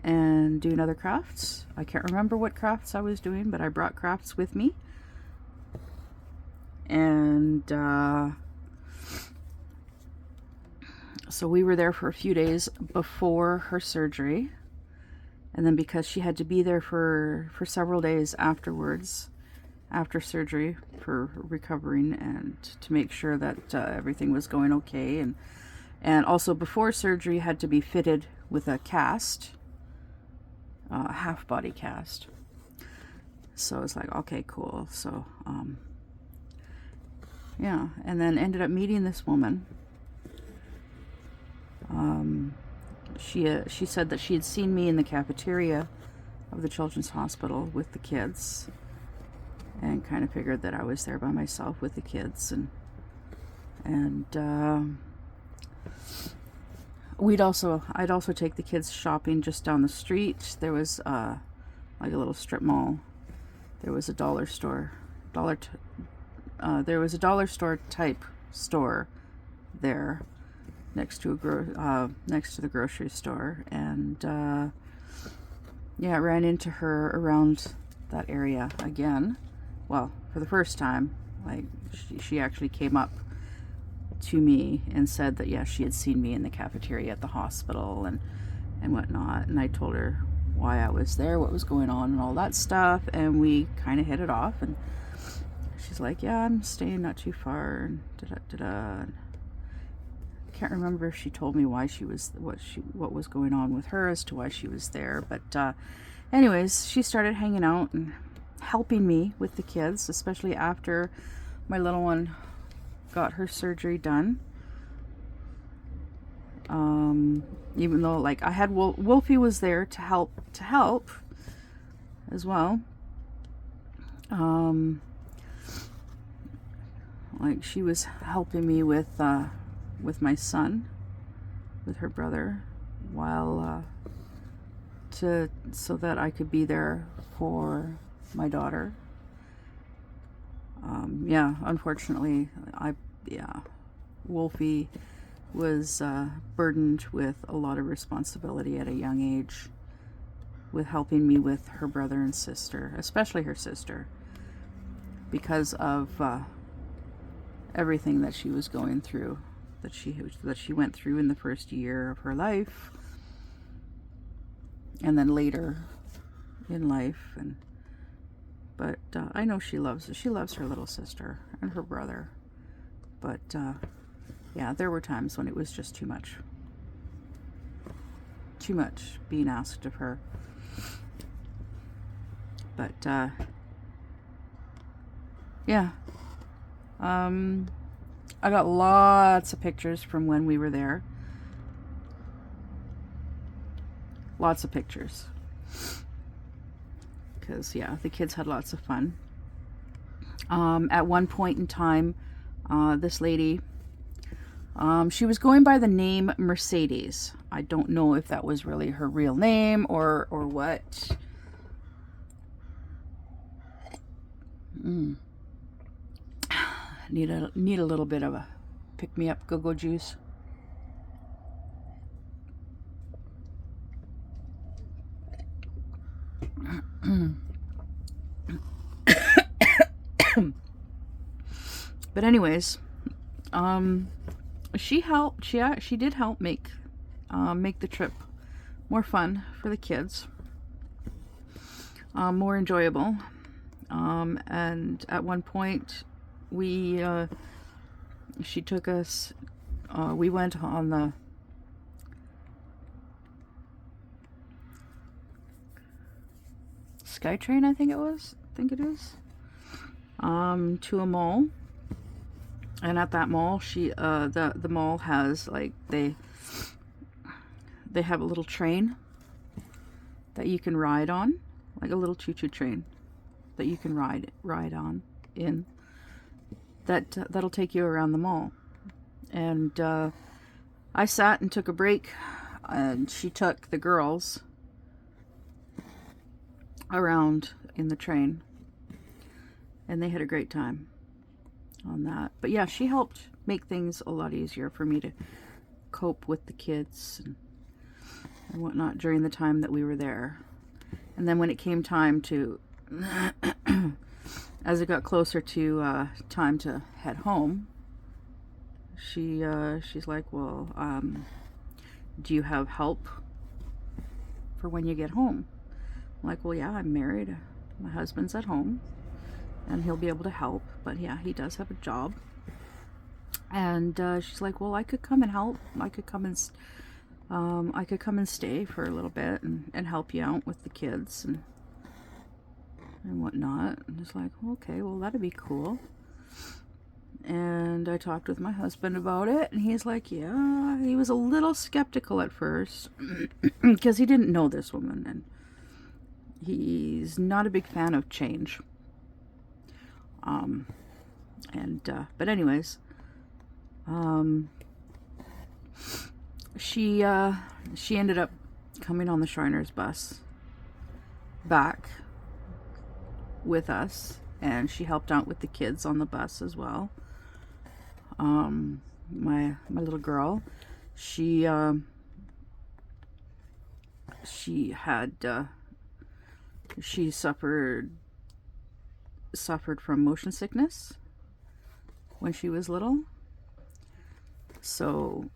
and doing other crafts. I can't remember what crafts I was doing, but I brought crafts with me. And so we were there for a few days before her surgery. And then because she had to be there for several days afterwards, after surgery, for recovering and to make sure that everything was going okay. And also before surgery had to be fitted with a cast, half body cast. So it's like, okay, cool. So, yeah. And then ended up meeting this woman. She said that she had seen me in the cafeteria of the Children's Hospital with the kids, and kind of figured that I was there by myself with the kids, and I'd also take the kids shopping just down the street. There was like a little strip mall. There was a dollar store, there was a dollar store type store there next to the grocery store, and yeah, I ran into her around that area again. Well, for the first time, like she actually came up to me and said that, yeah, she had seen me in the cafeteria at the hospital and whatnot. And I told her why I was there, what was going on, and all that stuff. And we kind of hit it off. And she's like, yeah, I'm staying not too far. And da-da-da-da. I can't remember if she told me why she was, what was going on with her as to why she was there. But anyways, she started hanging out and helping me with the kids, especially after my little one got her surgery done. Even though, like, I had Wolfie was there to help as well. Like, she was helping me with my son, with her brother, while so that I could be there for my daughter. Yeah, unfortunately, Wolfie was burdened with a lot of responsibility at a young age, with helping me with her brother and sister, especially her sister, because of everything that she was going through, that she went through in the first year of her life, and then later in life. But I know she loves her little sister and her brother. But yeah, there were times when it was just too much being asked of her. But yeah, I got lots of pictures from when we were there. Lots of pictures. Because, yeah, the kids had lots of fun. At one point in time, this lady, she was going by the name Mercedes. I don't know if that was really her real name or what. Need a little bit of a pick-me-up go-go juice. But anyways, she did help make the trip more fun for the kids, more enjoyable. And at one point, she took us. We went on the SkyTrain, I think it is, to a mall. And at that mall, the mall has, like, they have a little train that you can ride on, like a little choo-choo train that you can ride on in. That'll take you around the mall. And I sat and took a break, and she took the girls around in the train, and they had a great time on that. But yeah, she helped make things a lot easier for me to cope with the kids and whatnot during the time that we were there. And then when it came time to as it got closer to time to head home, she's like, well, do you have help for when you get home? I'm like, well, yeah, I'm married, my husband's at home, and he'll be able to help, but yeah, he does have a job. And she's like, well, I could come and help. I could come and stay for a little bit and help you out with the kids and whatnot. And it's like, okay, well, that'd be cool. And I talked with my husband about it, and he's like, yeah, he was a little skeptical at first because he didn't know this woman, and he's not a big fan of change. But anyways, she ended up coming on the Shriners bus back with us, and she helped out with the kids on the bus as well. My little girl, she suffered from motion sickness when she was little, So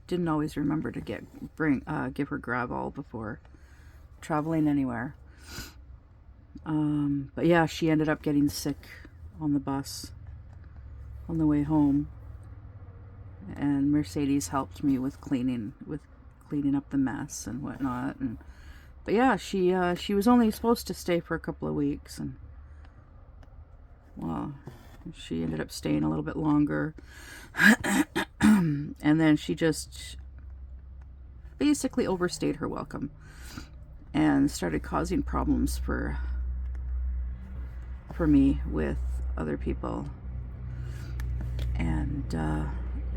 didn't always remember to give her Gravol before traveling anywhere. But yeah, she ended up getting sick on the bus on the way home, and Mercedes helped me with cleaning up the mess and whatnot. But yeah, she was only supposed to stay for a couple of weeks, and well, she ended up staying a little bit longer. And then she just basically overstayed her welcome and started causing problems for me with other people. And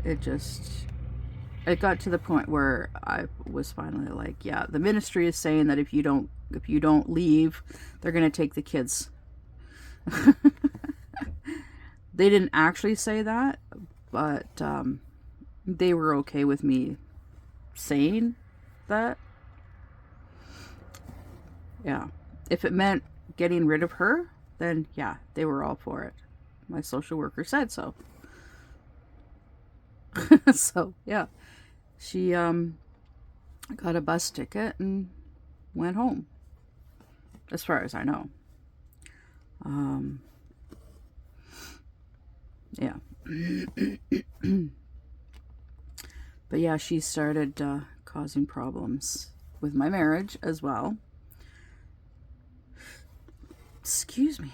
it got to the point where I was finally like, yeah, the ministry is saying that if you don't leave, they're going to take the kids. They didn't actually say that, but they were okay with me saying that. Yeah. If it meant getting rid of her, then yeah, they were all for it. My social worker said so. So yeah, she got a bus ticket and went home, as far as I know. Yeah. But yeah, she started causing problems with my marriage as well. Excuse me.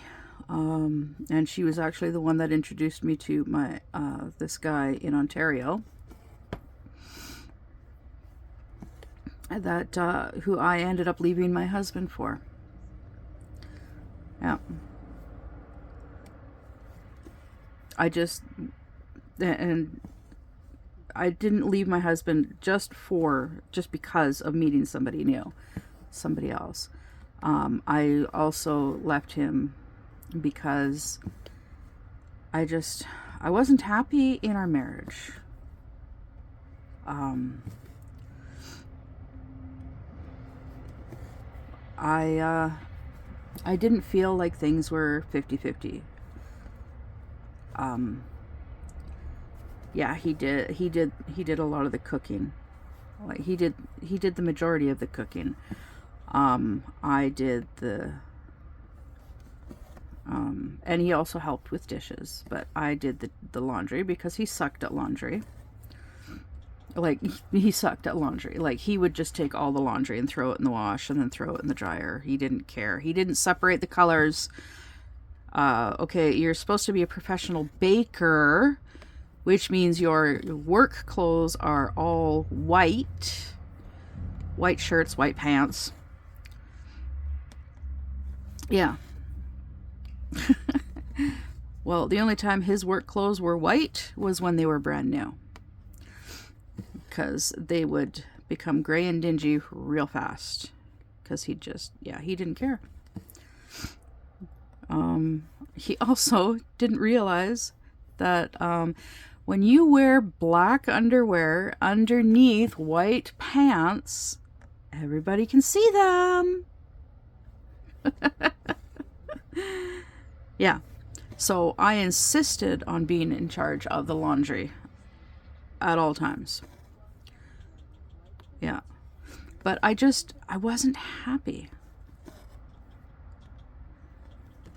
And she was actually the one that introduced me to my this guy in Ontario, that who I ended up leaving my husband for. Yeah. And I didn't leave my husband just because of meeting somebody new, somebody else. I also left him because I wasn't happy in our marriage. I didn't feel like things were 50-50. Yeah, he did a lot of the cooking. Like he did the majority of the cooking. I did the and he also helped with dishes, but I did the laundry because he sucked at laundry. Like, he sucked at laundry. Like, he would just take all the laundry and throw it in the wash and then throw it in the dryer. He didn't care. He didn't separate the colors. Okay, you're supposed to be a professional baker, which means your work clothes are all white. White shirts, white pants. Yeah. Well, the only time his work clothes were white was when they were brand new, because they would become gray and dingy real fast, because he didn't care. He also didn't realize that when you wear black underwear underneath white pants, everybody can see them. Yeah. So I insisted on being in charge of the laundry at all times. Yeah. But I wasn't happy.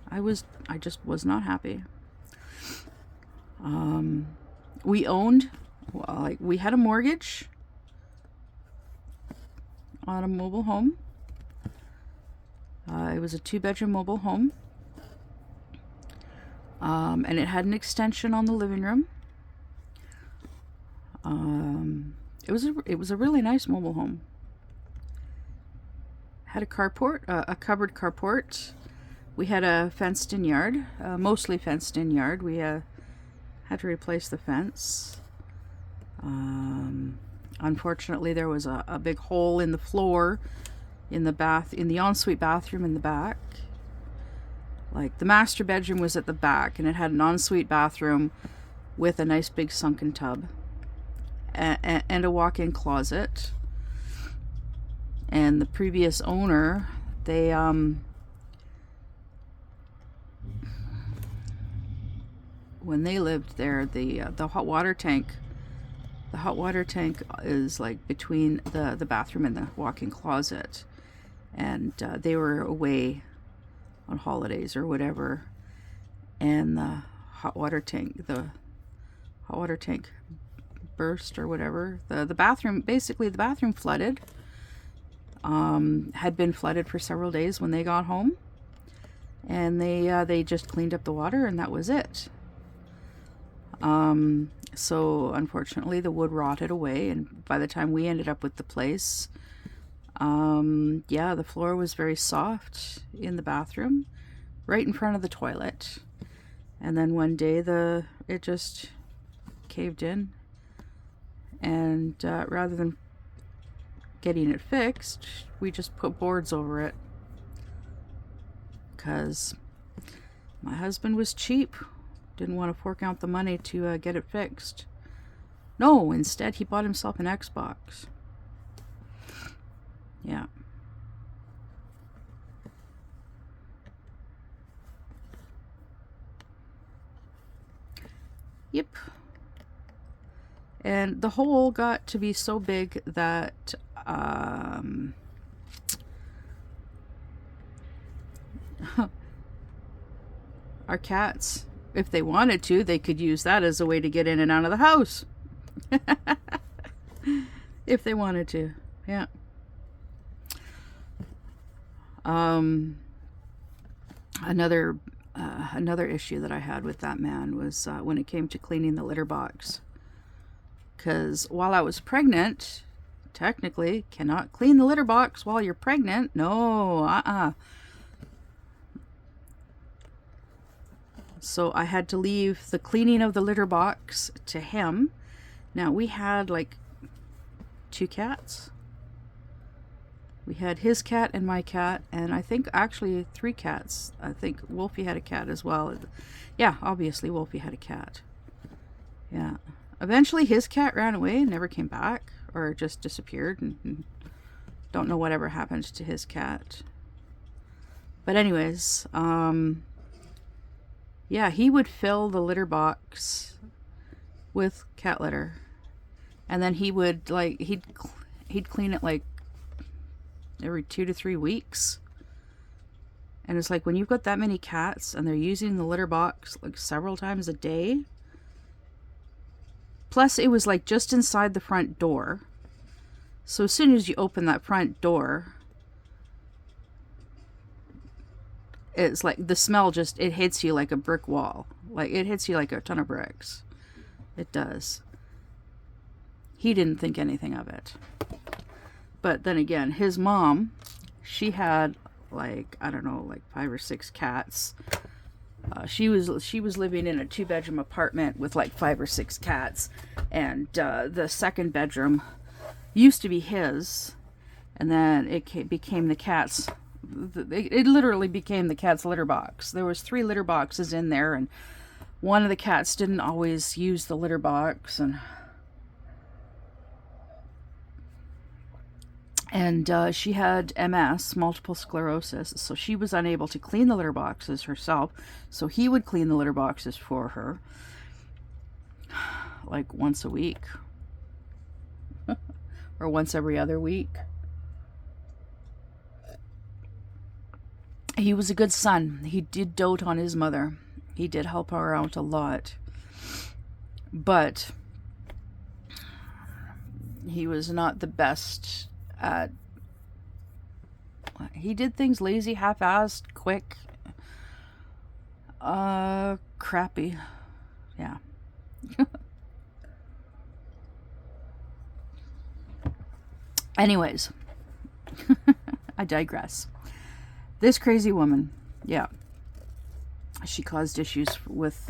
I just was not happy. We had a mortgage on a mobile home. It was a 2-bedroom mobile home. And it had an extension on the living room. It was a really nice mobile home. Had a carport, a covered carport. We had a fenced-in yard, mostly fenced-in yard. We had to replace the fence. Unfortunately, there was a big hole in the floor in the ensuite bathroom in the back. Like, the master bedroom was at the back, and it had an ensuite bathroom with a nice big sunken tub and a walk-in closet. And the previous owner, they when they lived there, the hot water tank, is like between the bathroom and the walk-in closet, and they were away on holidays or whatever, and the hot water tank burst or whatever. The bathroom, basically the bathroom flooded. Had been flooded for several days when they got home, and they just cleaned up the water, and that was it. So unfortunately the wood rotted away, and by the time we ended up with the place, yeah, the floor was very soft in the bathroom, right in front of the toilet. And then one day it just caved in, and rather than getting it fixed, we just put boards over it, because my husband was cheap. Didn't want to fork out the money to get it fixed. No, instead he bought himself an Xbox. Yeah. Yep. And the hole got to be so big that our cats, if they wanted to, they could use that as a way to get in and out of the house. If they wanted to. Yeah. Another issue that I had with that man was when it came to cleaning the litter box. Because while I was pregnant, technically cannot clean the litter box while you're pregnant. No, So I had to leave the cleaning of the litter box to him. Now, we had like 2 cats. We had his cat and my cat, and I think actually 3 cats. I think Wolfie had a cat as well. Yeah, obviously Wolfie had a cat. Yeah. Eventually his cat ran away and never came back, or just disappeared, and don't know whatever happened to his cat. But anyways, yeah, he would fill the litter box with cat litter, and then he would he'd clean it like every 2 to 3 weeks. And it's like, when you've got that many cats and they're using the litter box like several times a day, plus it was like just inside the front door, so as soon as you open that front door, it's like the smell just, it hits you like a brick wall. Like, it hits you like a ton of bricks. It does. He didn't think anything of it. But then again, his mom, she had like, I don't know, like 5 or 6 cats. She was living in a 2-bedroom apartment with like 5 or 6 cats, and the second bedroom used to be his, and then it became the cat's. It literally became the cat's litter box. There was 3 litter boxes in there, and one of the cats didn't always use the litter box, and she had MS, multiple sclerosis, so she was unable to clean the litter boxes herself, so he would clean the litter boxes for her, like once a week, or once every other week. He was a good son. He did dote on his mother. He did help her out a lot. But he was not the best at... He did things lazy, half-assed, quick. Crappy. Yeah. Anyways. I digress. This crazy woman, yeah, she caused issues with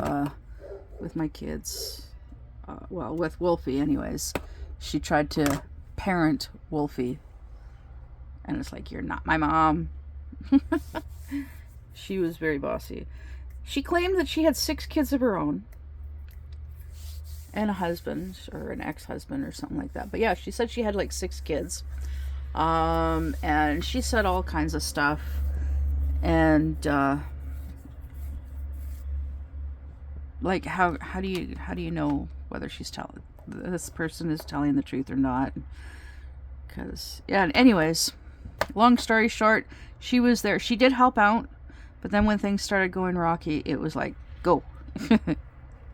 my kids. Well, with Wolfie, anyways. She tried to parent Wolfie, and it's like, you're not my mom. She was very bossy. She claimed that she had 6 kids of her own, and a husband, or an ex-husband, or something like that. But yeah, she said she had like 6 kids, and she said all kinds of stuff. And like how do you know whether this person is telling the truth or not? Because yeah. Anyways, long story short, she was there. She did help out, but then when things started going rocky, it was like go,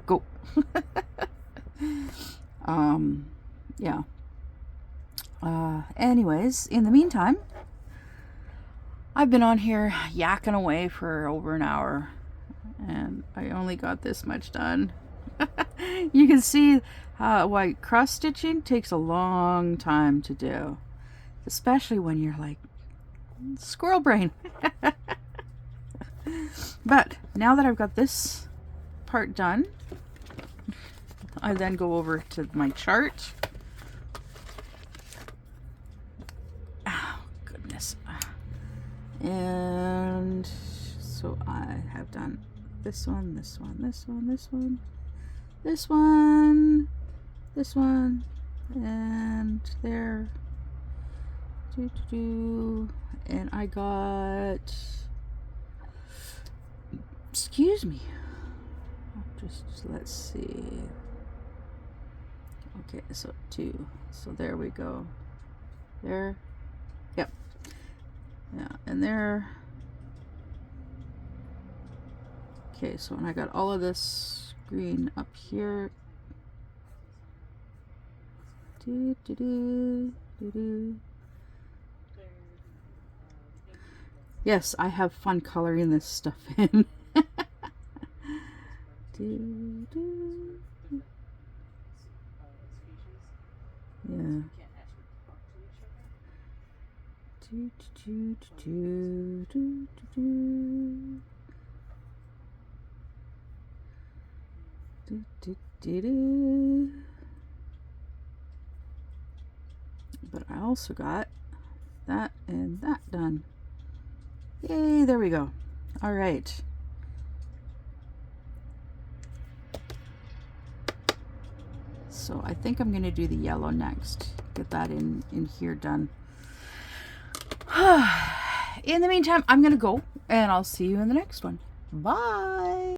go. Yeah. Anyways, in the meantime, I've been on here yakking away for over an hour, and I only got this much done. You can see why cross stitching takes a long time to do, especially when you're like squirrel brain. But now that I've got this part done, I then go over to my chart. Oh, goodness. And so I have done this one, this one, this one, this one, this one, this one, and there. And I got, excuse me, just let's see. Okay, so 2. So there we go. There. Yep. Yeah, and there. Okay, so and I got all of this green up here. Yes, I have fun coloring this stuff in. Yeah. But I also got that and that done. Yay, there we go. All right. So I think I'm going to do the yellow next. Get that in here done. In the meantime, I'm going to go, and I'll see you in the next one. Bye.